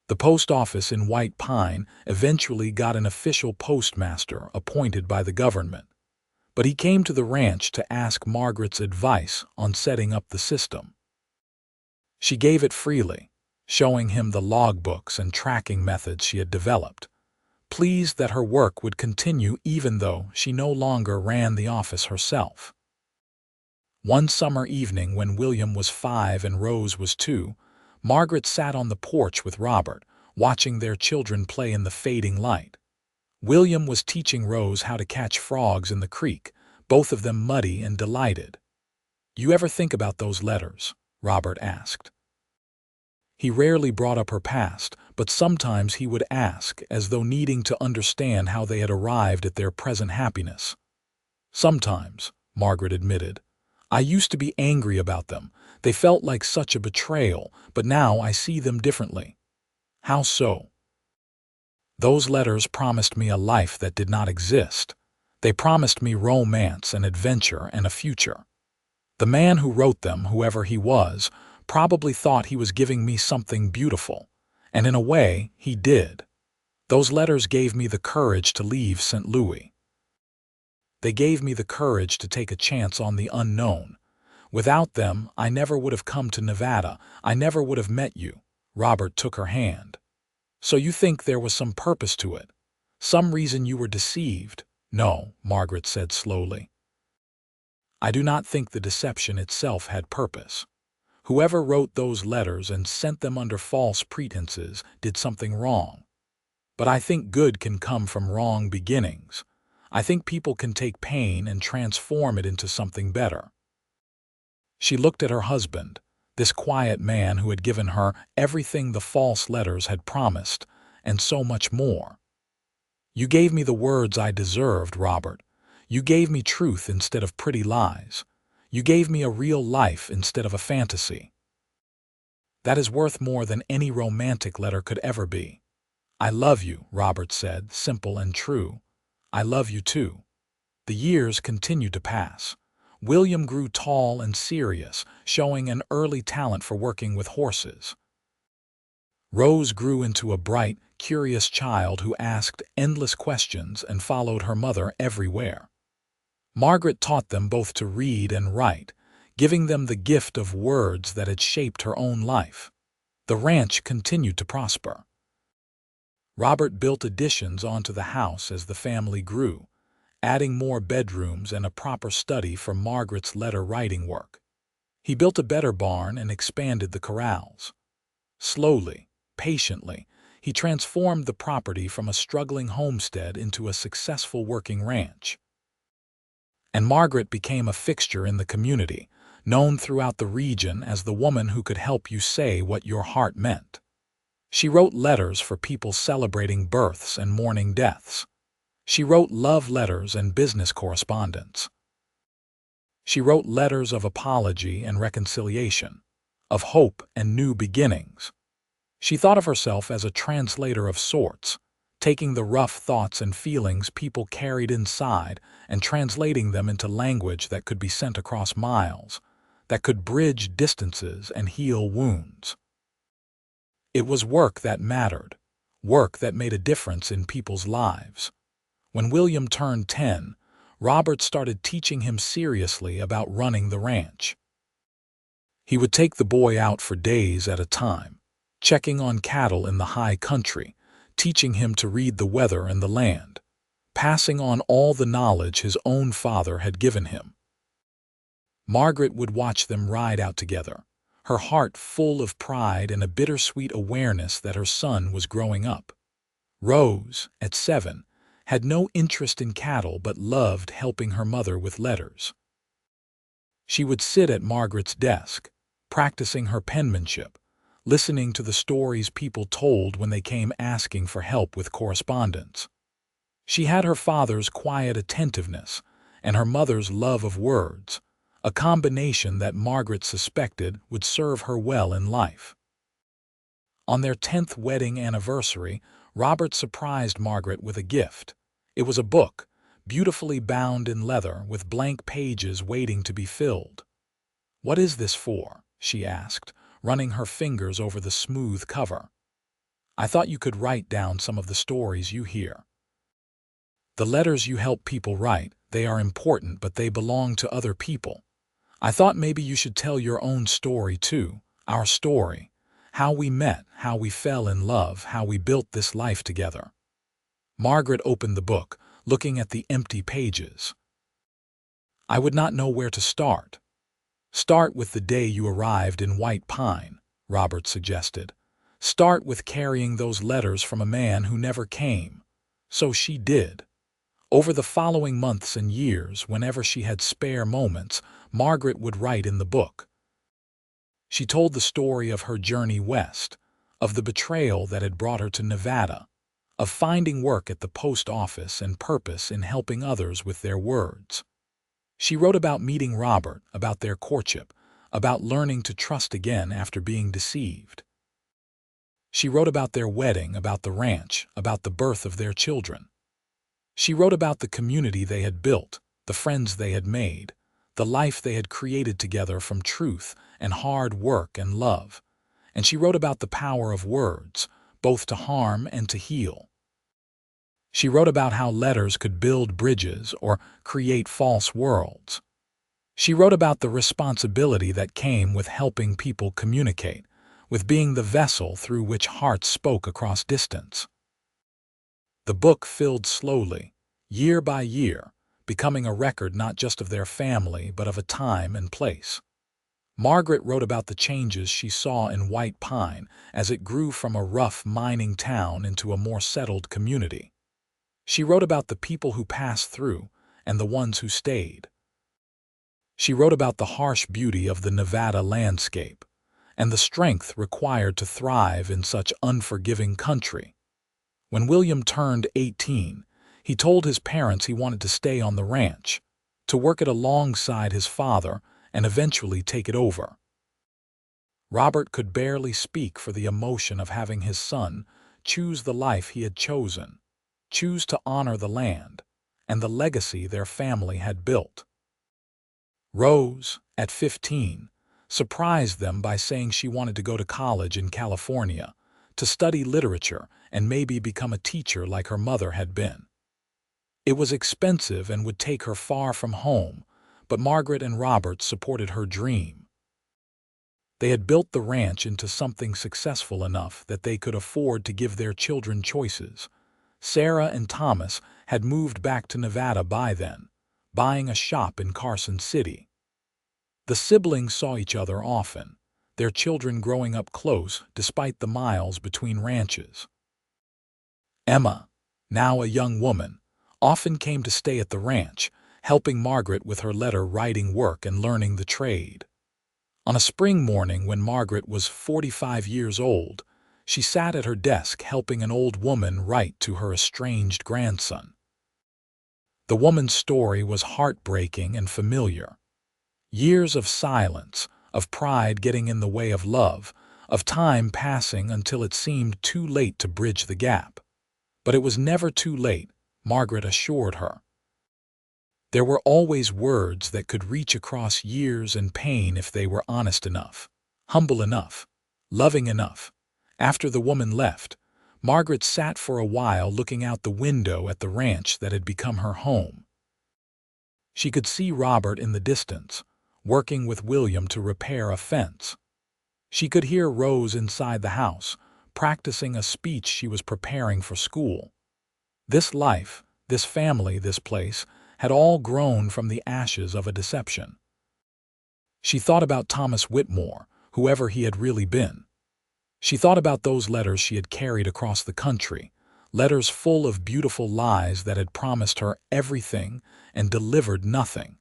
The post office in White Pine eventually got an official postmaster appointed by the government, but he came to the ranch to ask Margaret's advice on setting up the system. She gave it freely, showing him the logbooks and tracking methods she had developed, pleased that her work would continue even though she no longer ran the office herself. One summer evening when William was 5 and Rose was 2, Margaret sat on the porch with Robert, watching their children play in the fading light. William was teaching Rose how to catch frogs in the creek, both of them muddy and delighted. "You ever think about those letters?" Robert asked. He rarely brought up her past, but sometimes he would ask, as though needing to understand how they had arrived at their present happiness. "Sometimes," Margaret admitted. "I used to be angry about them. They felt like such a betrayal, but now I see them differently." "How so?" "Those letters promised me a life that did not exist. They promised me romance and adventure and a future. The man who wrote them, whoever he was, probably thought he was giving me something beautiful, and in a way, he did. Those letters gave me the courage to leave St. Louis. They gave me the courage to take a chance on the unknown. Without them, I never would have come to Nevada. I never would have met you." Robert took her hand. "So you think there was some purpose to it? Some reason you were deceived?" "No," Margaret said slowly. "I do not think the deception itself had purpose. Whoever wrote those letters and sent them under false pretenses did something wrong. But I think good can come from wrong beginnings. I think people can take pain and transform it into something better." She looked at her husband, this quiet man who had given her everything the false letters had promised, and so much more. "You gave me the words I deserved, Robert. You gave me truth instead of pretty lies. You gave me a real life instead of a fantasy. That is worth more than any romantic letter could ever be." "I love you," Robert said, simple and true. "I love you too." The years continued to pass. William grew tall and serious, showing an early talent for working with horses. Rose grew into a bright, curious child who asked endless questions and followed her mother everywhere. Margaret taught them both to read and write, giving them the gift of words that had shaped her own life. The ranch continued to prosper. Robert built additions onto the house as the family grew, adding more bedrooms and a proper study for Margaret's letter-writing work. He built a better barn and expanded the corrals. Slowly, patiently, he transformed the property from a struggling homestead into a successful working ranch. And Margaret became a fixture in the community, known throughout the region as the woman who could help you say what your heart meant. She wrote letters for people celebrating births and mourning deaths. She wrote love letters and business correspondence. She wrote letters of apology and reconciliation, of hope and new beginnings. She thought of herself as a translator of sorts, taking the rough thoughts and feelings people carried inside and translating them into language that could be sent across miles, that could bridge distances and heal wounds. It was work that mattered, work that made a difference in people's lives. When William turned 10, Robert started teaching him seriously about running the ranch. He would take the boy out for days at a time, checking on cattle in the high country, teaching him to read the weather and the land, passing on all the knowledge his own father had given him. Margaret would watch them ride out together, her heart full of pride and a bittersweet awareness that her son was growing up. Rose, at 7, had no interest in cattle but loved helping her mother with letters. She would sit at Margaret's desk, practicing her penmanship, listening to the stories people told when they came asking for help with correspondence. She had her father's quiet attentiveness and her mother's love of words, a combination that Margaret suspected would serve her well in life. On their 10th wedding anniversary, Robert surprised Margaret with a gift. It was a book, beautifully bound in leather with blank pages waiting to be filled. "What is this for?" she asked, running her fingers over the smooth cover. "I thought you could write down some of the stories you hear. The letters you help people write, they are important, but they belong to other people. I thought maybe you should tell your own story too, our story. How we met, how we fell in love, how we built this life together." Margaret opened the book, looking at the empty pages. "I would not know where to start." "Start with the day you arrived in White Pine," Robert suggested. "Start with carrying those letters from a man who never came." So she did. Over the following months and years, whenever she had spare moments, Margaret would write in the book. She told the story of her journey west, of the betrayal that had brought her to Nevada, of finding work at the post office and purpose in helping others with their words. She wrote about meeting Robert, about their courtship, about learning to trust again after being deceived. She wrote about their wedding, about the ranch, about the birth of their children. She wrote about the community they had built, the friends they had made, the life they had created together from truth and hard work and love. And she wrote about the power of words, both to harm and to heal. She wrote about how letters could build bridges or create false worlds. She wrote about the responsibility that came with helping people communicate, with being the vessel through which hearts spoke across distance. The book filled slowly, year by year, becoming a record not just of their family but of a time and place. Margaret wrote about the changes she saw in White Pine as it grew from a rough mining town into a more settled community. She wrote about the people who passed through and the ones who stayed. She wrote about the harsh beauty of the Nevada landscape and the strength required to thrive in such unforgiving country. When William turned 18, he told his parents he wanted to stay on the ranch, to work it alongside his father and eventually take it over. Robert could barely speak for the emotion of having his son choose the life he had chosen, choose to honor the land and the legacy their family had built. Rose, at 15, surprised them by saying she wanted to go to college in California, to study literature and maybe become a teacher like her mother had been. It was expensive and would take her far from home, but Margaret and Robert supported her dream. They had built the ranch into something successful enough that they could afford to give their children choices. Sarah and Thomas had moved back to Nevada by then, buying a shop in Carson City. The siblings saw each other often, their children growing up close despite the miles between ranches. Emma, now a young woman, often came to stay at the ranch, helping Margaret with her letter-writing work and learning the trade. On a spring morning when Margaret was 45 years old, she sat at her desk helping an old woman write to her estranged grandson. The woman's story was heartbreaking and familiar. Years of silence, of pride getting in the way of love, of time passing until it seemed too late to bridge the gap. But it was never too late, Margaret assured her. There were always words that could reach across years and pain if they were honest enough, humble enough, loving enough. After the woman left, Margaret sat for a while looking out the window at the ranch that had become her home. She could see Robert in the distance, working with William to repair a fence. She could hear Rose inside the house, practicing a speech she was preparing for school. This life, this family, this place, had all grown from the ashes of a deception. She thought about Thomas Whitmore, whoever he had really been. She thought about those letters she had carried across the country, letters full of beautiful lies that had promised her everything and delivered nothing.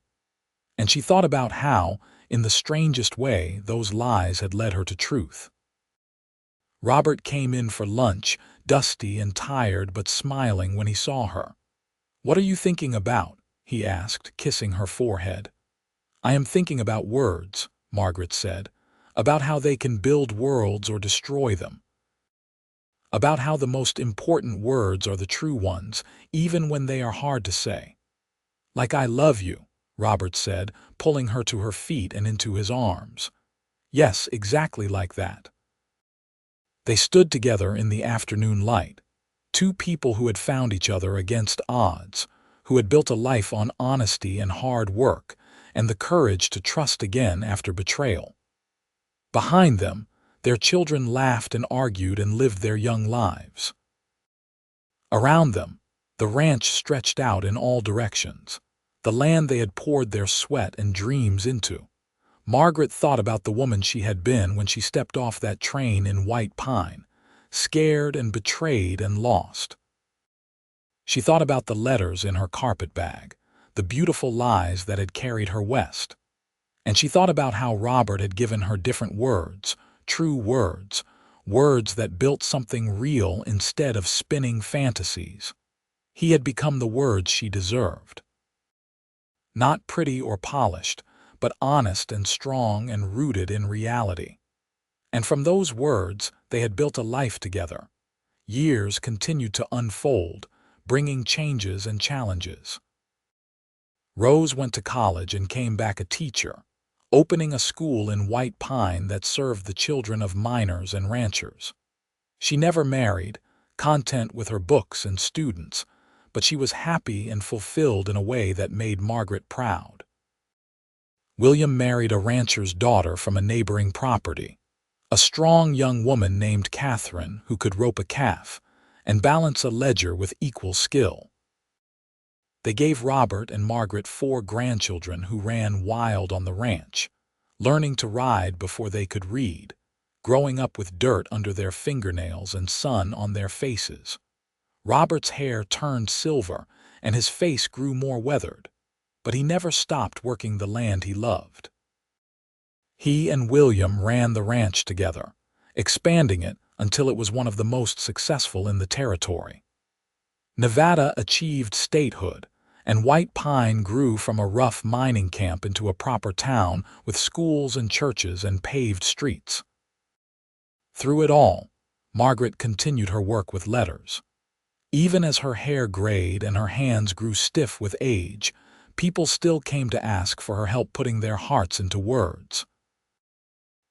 And she thought about how, in the strangest way, those lies had led her to truth. Robert came in for lunch, dusty and tired but smiling when he saw her. "What are you thinking about?" he asked, kissing her forehead. "I am thinking about words," Margaret said, "about how they can build worlds or destroy them. About how the most important words are the true ones, even when they are hard to say." "Like I love you," Robert said, pulling her to her feet and into his arms. "Yes, exactly like that." They stood together in the afternoon light, two people who had found each other against odds, who had built a life on honesty and hard work, and the courage to trust again after betrayal. Behind them, their children laughed and argued and lived their young lives. Around them, the ranch stretched out in all directions, the land they had poured their sweat and dreams into. Margaret thought about the woman she had been when she stepped off that train in White Pine, scared and betrayed and lost. She thought about the letters in her carpet bag, the beautiful lies that had carried her west. And she thought about how Robert had given her different words, true words, words that built something real instead of spinning fantasies. He had become the words she deserved. Not pretty or polished, but honest and strong and rooted in reality. And from those words, they had built a life together. Years continued to unfold, bringing changes and challenges. Rose went to college and came back a teacher, opening a school in White Pine that served the children of miners and ranchers. She never married, content with her books and students, but she was happy and fulfilled in a way that made Margaret proud. William married a rancher's daughter from a neighboring property, a strong young woman named Catherine who could rope a calf and balance a ledger with equal skill. They gave Robert and Margaret 4 grandchildren who ran wild on the ranch, learning to ride before they could read, growing up with dirt under their fingernails and sun on their faces. Robert's hair turned silver and his face grew more weathered, but he never stopped working the land he loved. He and William ran the ranch together, expanding it until it was one of the most successful in the territory. Nevada achieved statehood, and White Pine grew from a rough mining camp into a proper town with schools and churches and paved streets. Through it all, Margaret continued her work with letters. Even as her hair grayed and her hands grew stiff with age, people still came to ask for her help putting their hearts into words.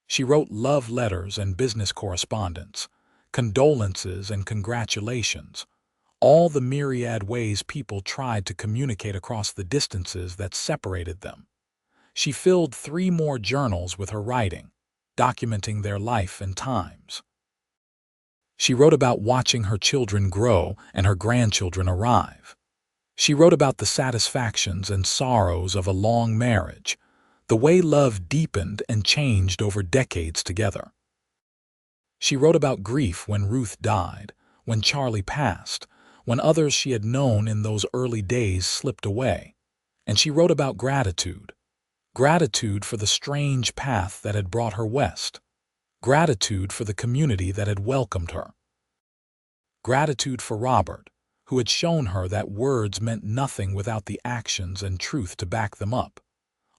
She wrote love letters and business correspondence, condolences and congratulations, all the myriad ways people tried to communicate across the distances that separated them. She filled 3 more journals with her writing, documenting their life and times. She wrote about watching her children grow and her grandchildren arrive. She wrote about the satisfactions and sorrows of a long marriage, the way love deepened and changed over decades together. She wrote about grief when Ruth died, when Charlie passed, when others she had known in those early days slipped away. And she wrote about gratitude. Gratitude for the strange path that had brought her west. Gratitude for the community that had welcomed her. Gratitude for Robert, who had shown her that words meant nothing without the actions and truth to back them up.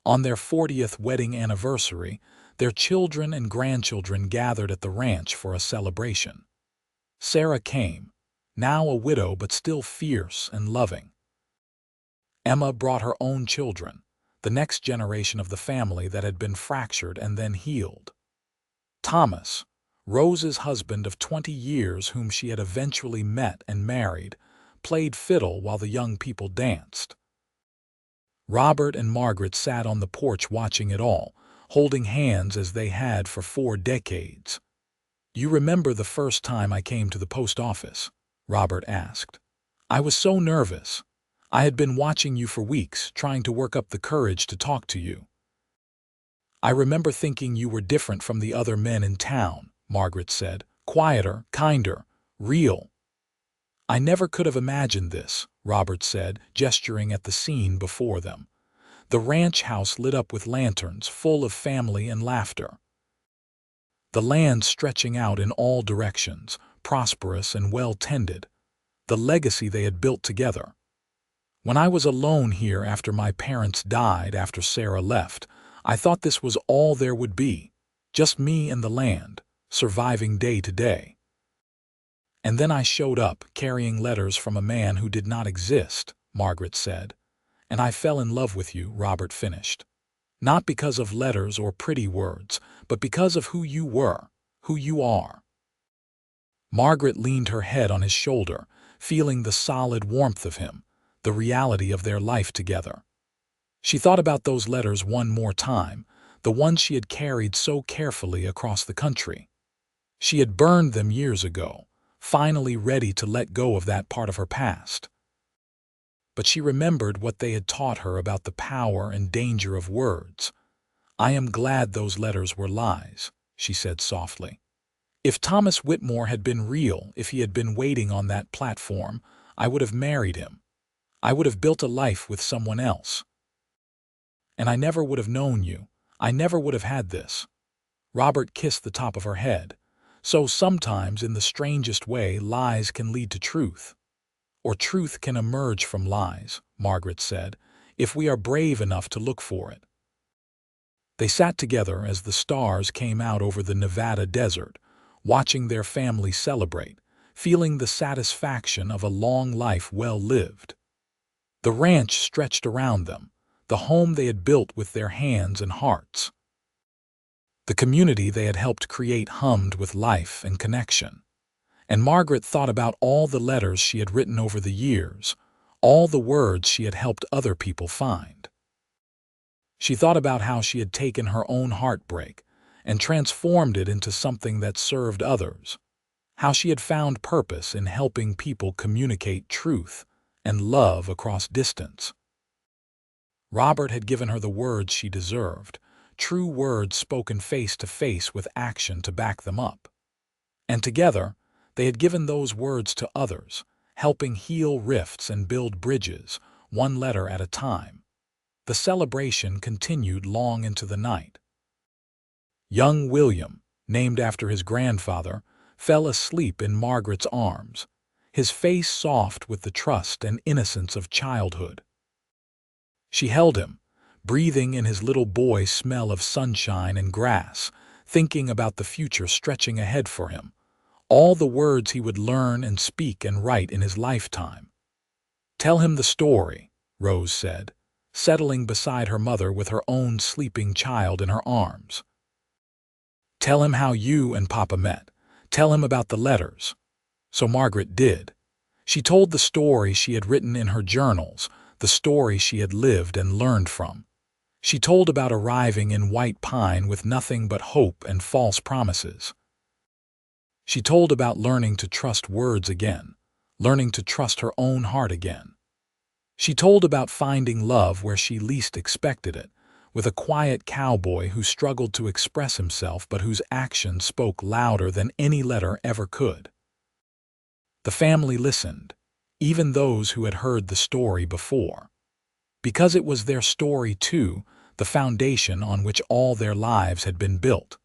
On their 40th wedding anniversary, their children and grandchildren gathered at the ranch for a celebration. Sarah came, now a widow but still fierce and loving. Emma brought her own children, the next generation of the family that had been fractured and then healed. Thomas, Rose's husband of 20 years whom she had eventually met and married, played fiddle while the young people danced. Robert and Margaret sat on the porch watching it all, holding hands as they had for 4 decades. "You remember the first time I came to the post office?" Robert asked. "I was so nervous. I had been watching you for weeks, trying to work up the courage to talk to you. I remember thinking you were different from the other men in town," Margaret said. "Quieter, kinder, real. I never could have imagined this, Robert said, gesturing at the scene before them. The ranch house lit up with lanterns, full of family and laughter. The land stretching out in all directions, prosperous and well-tended. The legacy they had built together. When I was alone here after my parents died, after Sarah left, I thought this was all there would be. Just me and the land, surviving day to day. And then I showed up, carrying letters from a man who did not exist, Margaret said. And I fell in love with you, Robert finished. Not because of letters or pretty words, but because of who you were, who you are. Margaret leaned her head on his shoulder, feeling the solid warmth of him, the reality of their life together. She thought about those letters one more time, the ones she had carried so carefully across the country. She had burned them years ago, finally ready to let go of that part of her past. But she remembered what they had taught her about the power and danger of words. "I am glad those letters were lies," she said softly. "If Thomas Whitmore had been real, if he had been waiting on that platform, I would have married him. I would have built a life with someone else. And I never would have known you. I never would have had this." Robert kissed the top of her head. "So sometimes, in the strangest way, lies can lead to truth. Or truth can emerge from lies," Margaret said, "if we are brave enough to look for it." They sat together as the stars came out over the Nevada desert, watching their family celebrate, feeling the satisfaction of a long life well lived. The ranch stretched around them, the home they had built with their hands and hearts. The community they had helped create hummed with life and connection. And Margaret thought about all the letters she had written over the years, all the words she had helped other people find. She thought about how she had taken her own heartbreak and transformed it into something that served others, how she had found purpose in helping people communicate truth and love across distance. Robert had given her the words she deserved, true words spoken face to face with action to back them up. And together, they had given those words to others, helping heal rifts and build bridges, one letter at a time. The celebration continued long into the night. Young William, named after his grandfather, fell asleep in Margaret's arms, his face soft with the trust and innocence of childhood. She held him, breathing in his little boy's smell of sunshine and grass, thinking about the future stretching ahead for him, all the words he would learn and speak and write in his lifetime. "Tell him the story," Rose said, settling beside her mother with her own sleeping child in her arms. "Tell him how you and Papa met. Tell him about the letters." So Margaret did. She told the story she had written in her journals, the story she had lived and learned from. She told about arriving in White Pine with nothing but hope and false promises. She told about learning to trust words again, learning to trust her own heart again. She told about finding love where she least expected it, with a quiet cowboy who struggled to express himself but whose actions spoke louder than any letter ever could. The family listened, even those who had heard the story before. Because it was their story too, the foundation on which all their lives had been built.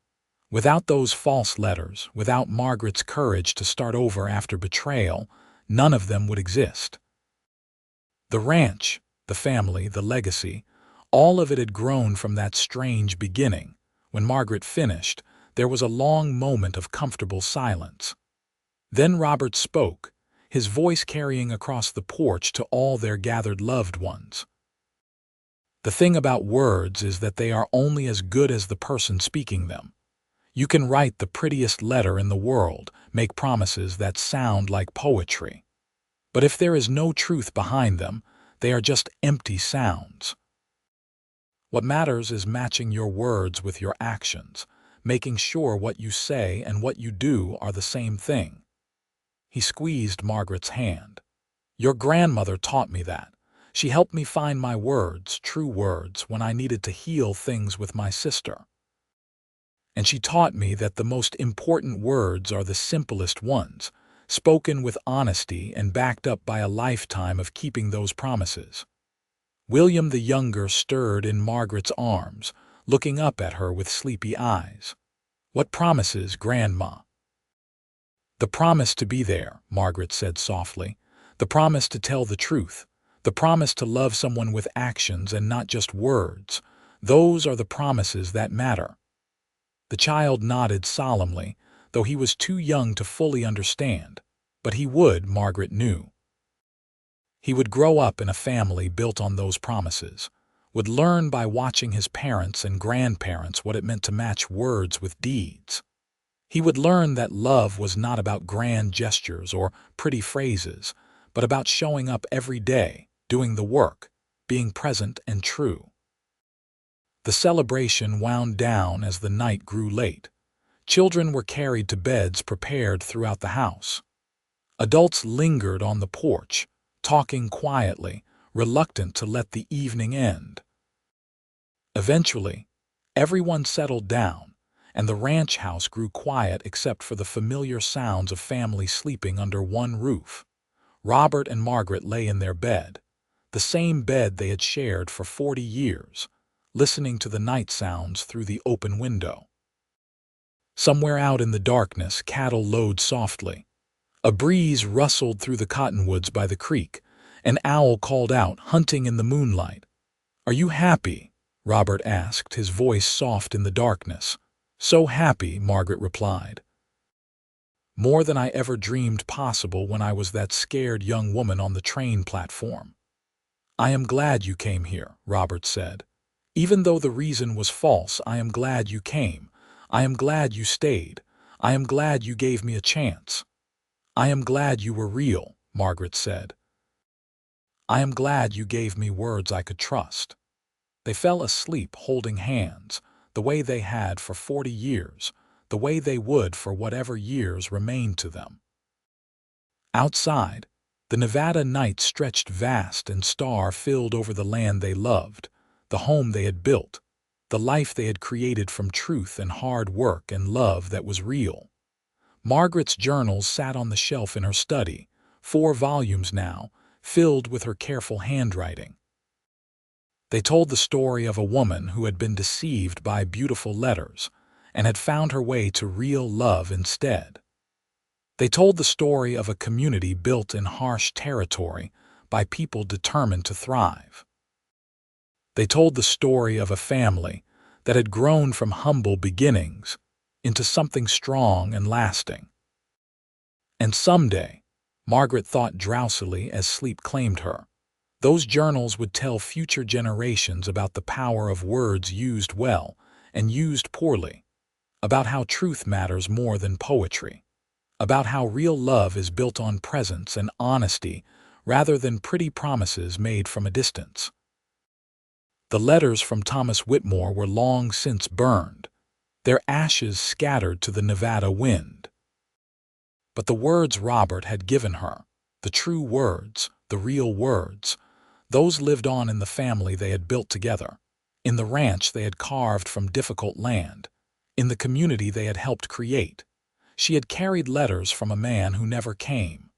Without those false letters, without Margaret's courage to start over after betrayal, none of them would exist. The ranch, the family, the legacy, all of it had grown from that strange beginning. When Margaret finished, there was a long moment of comfortable silence. Then Robert spoke, his voice carrying across the porch to all their gathered loved ones. "The thing about words is that they are only as good as the person speaking them. You can write the prettiest letter in the world, make promises that sound like poetry. But if there is no truth behind them, they are just empty sounds. What matters is matching your words with your actions, making sure what you say and what you do are the same thing." He squeezed Margaret's hand. "Your grandmother taught me that. She helped me find my words, true words, when I needed to heal things with my sister. And she taught me that the most important words are the simplest ones, spoken with honesty and backed up by a lifetime of keeping those promises. William the Younger stirred in Margaret's arms, looking up at her with sleepy eyes. "What promises, Grandma?" "The promise to be there," Margaret said softly. "The promise to tell the truth. The promise to love someone with actions and not just words. Those are the promises that matter." The child nodded solemnly, though he was too young to fully understand. But he would, Margaret knew. He would grow up in a family built on those promises, would learn by watching his parents and grandparents what it meant to match words with deeds. He would learn that love was not about grand gestures or pretty phrases, but about showing up every day, doing the work, being present and true. The celebration wound down as the night grew late. Children were carried to beds prepared throughout the house. Adults lingered on the porch, talking quietly, reluctant to let the evening end. Eventually, everyone settled down, and the ranch house grew quiet except for the familiar sounds of family sleeping under one roof. Robert and Margaret lay in their bed, the same bed they had shared for 40 years, listening to the night sounds through the open window. Somewhere out in the darkness, cattle lowed softly. A breeze rustled through the cottonwoods by the creek. An owl called out, hunting in the moonlight. "Are you happy?" Robert asked, his voice soft in the darkness. "So happy," Margaret replied. "More than I ever dreamed possible when I was that scared young woman on the train platform." "I am glad you came here," Robert said. "Even though the reason was false, I am glad you came. I am glad you stayed. I am glad you gave me a chance." "I am glad you were real," Margaret said. "I am glad you gave me words I could trust." They fell asleep holding hands, the way they had for 40 years, the way they would for whatever years remained to them. Outside, the Nevada night stretched vast and star-filled over the land they loved, the home they had built, the life they had created from truth and hard work and love that was real. Margaret's journals sat on the shelf in her study, 4 volumes now, filled with her careful handwriting. They told the story of a woman who had been deceived by beautiful letters and had found her way to real love instead. They told the story of a community built in harsh territory by people determined to thrive. They told the story of a family that had grown from humble beginnings into something strong and lasting. And someday, Margaret thought drowsily as sleep claimed her, those journals would tell future generations about the power of words used well and used poorly, about how truth matters more than poetry, about how real love is built on presence and honesty rather than pretty promises made from a distance. The letters from Thomas Whitmore were long since burned, their ashes scattered to the Nevada wind. But the words Robert had given her, the true words, the real words, those lived on in the family they had built together, in the ranch they had carved from difficult land, in the community they had helped create. She had carried letters from a man who never came.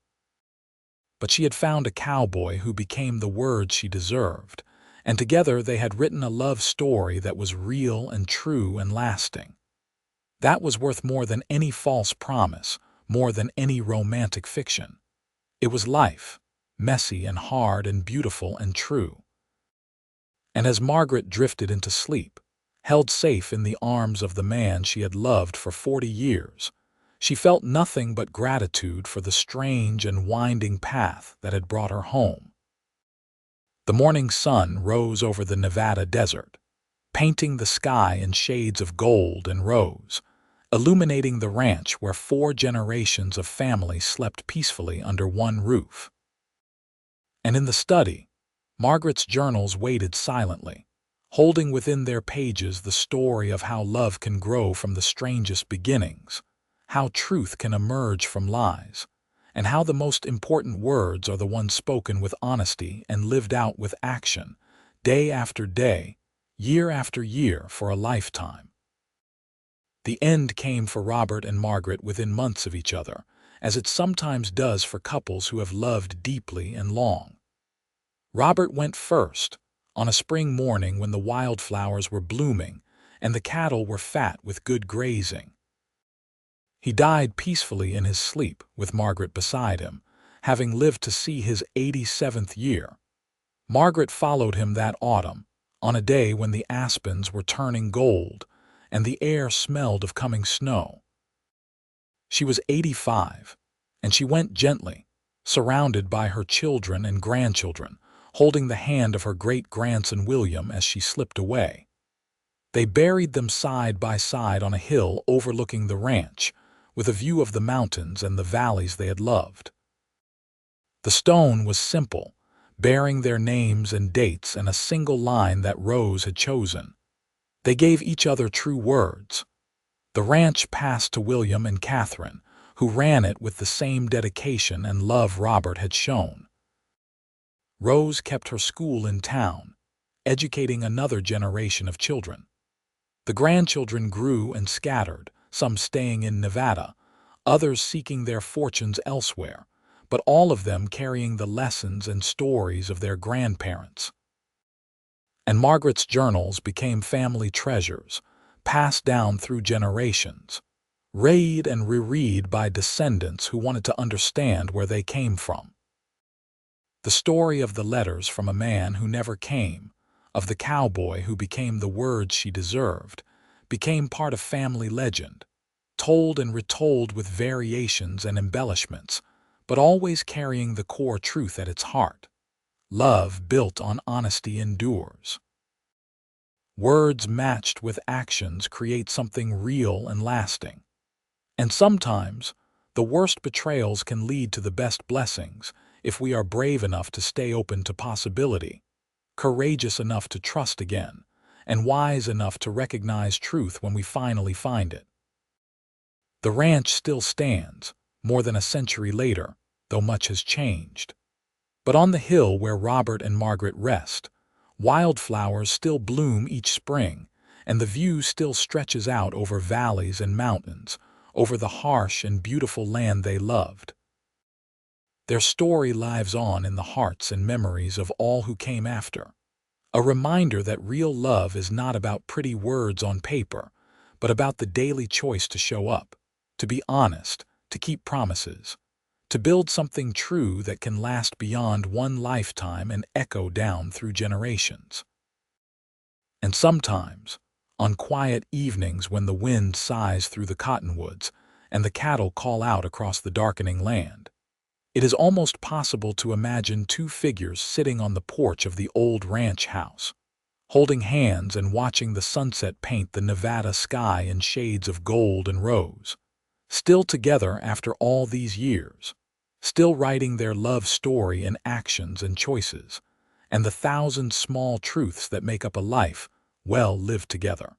But she had found a cowboy who became the words she deserved, and together they had written a love story that was real and true and lasting. That was worth more than any false promise, more than any romantic fiction. It was life, messy and hard and beautiful and true. And as Margaret drifted into sleep, held safe in the arms of the man she had loved for 40 years, she felt nothing but gratitude for the strange and winding path that had brought her home. The morning sun rose over the Nevada desert, painting the sky in shades of gold and rose, illuminating the ranch where 4 generations of families slept peacefully under one roof. And in the study, Margaret's journals waited silently, holding within their pages the story of how love can grow from the strangest beginnings, how truth can emerge from lies, and how the most important words are the ones spoken with honesty and lived out with action, day after day, year after year for a lifetime. The end came for Robert and Margaret within months of each other, as it sometimes does for couples who have loved deeply and long. Robert went first, on a spring morning when the wildflowers were blooming and the cattle were fat with good grazing. He died peacefully in his sleep with Margaret beside him, having lived to see his 87th year. Margaret followed him that autumn, on a day when the aspens were turning gold and the air smelled of coming snow. She was 85, and she went gently, surrounded by her children and grandchildren, holding the hand of her great-grandson William as she slipped away. They buried them side by side on a hill overlooking the ranch, with a view of the mountains and the valleys they had loved. The stone was simple, bearing their names and dates and a single line that Rose had chosen. They gave each other true words. The ranch passed to William and Catherine, who ran it with the same dedication and love Robert had shown. Rose kept her school in town, educating another generation of children. The grandchildren grew and scattered, some staying in Nevada, others seeking their fortunes elsewhere, but all of them carrying the lessons and stories of their grandparents. And Margaret's journals became family treasures, passed down through generations, read and reread by descendants who wanted to understand where they came from. The story of the letters from a man who never came, of the cowboy who became the words she deserved, became part of family legend, told and retold with variations and embellishments, but always carrying the core truth at its heart. Love built on honesty endures. Words matched with actions create something real and lasting. And sometimes, the worst betrayals can lead to the best blessings if we are brave enough to stay open to possibility, courageous enough to trust again, and wise enough to recognize truth when we finally find it. The ranch still stands, more than a century later, though much has changed. But on the hill where Robert and Margaret rest, wildflowers still bloom each spring, and the view still stretches out over valleys and mountains, over the harsh and beautiful land they loved. Their story lives on in the hearts and memories of all who came after, a reminder that real love is not about pretty words on paper, but about the daily choice to show up, to be honest, to keep promises, to build something true that can last beyond one lifetime and echo down through generations. And sometimes, on quiet evenings when the wind sighs through the cottonwoods and the cattle call out across the darkening land, it is almost possible to imagine two figures sitting on the porch of the old ranch house, holding hands and watching the sunset paint the Nevada sky in shades of gold and rose, still together after all these years, still writing their love story in actions and choices, and the thousand small truths that make up a life well lived together.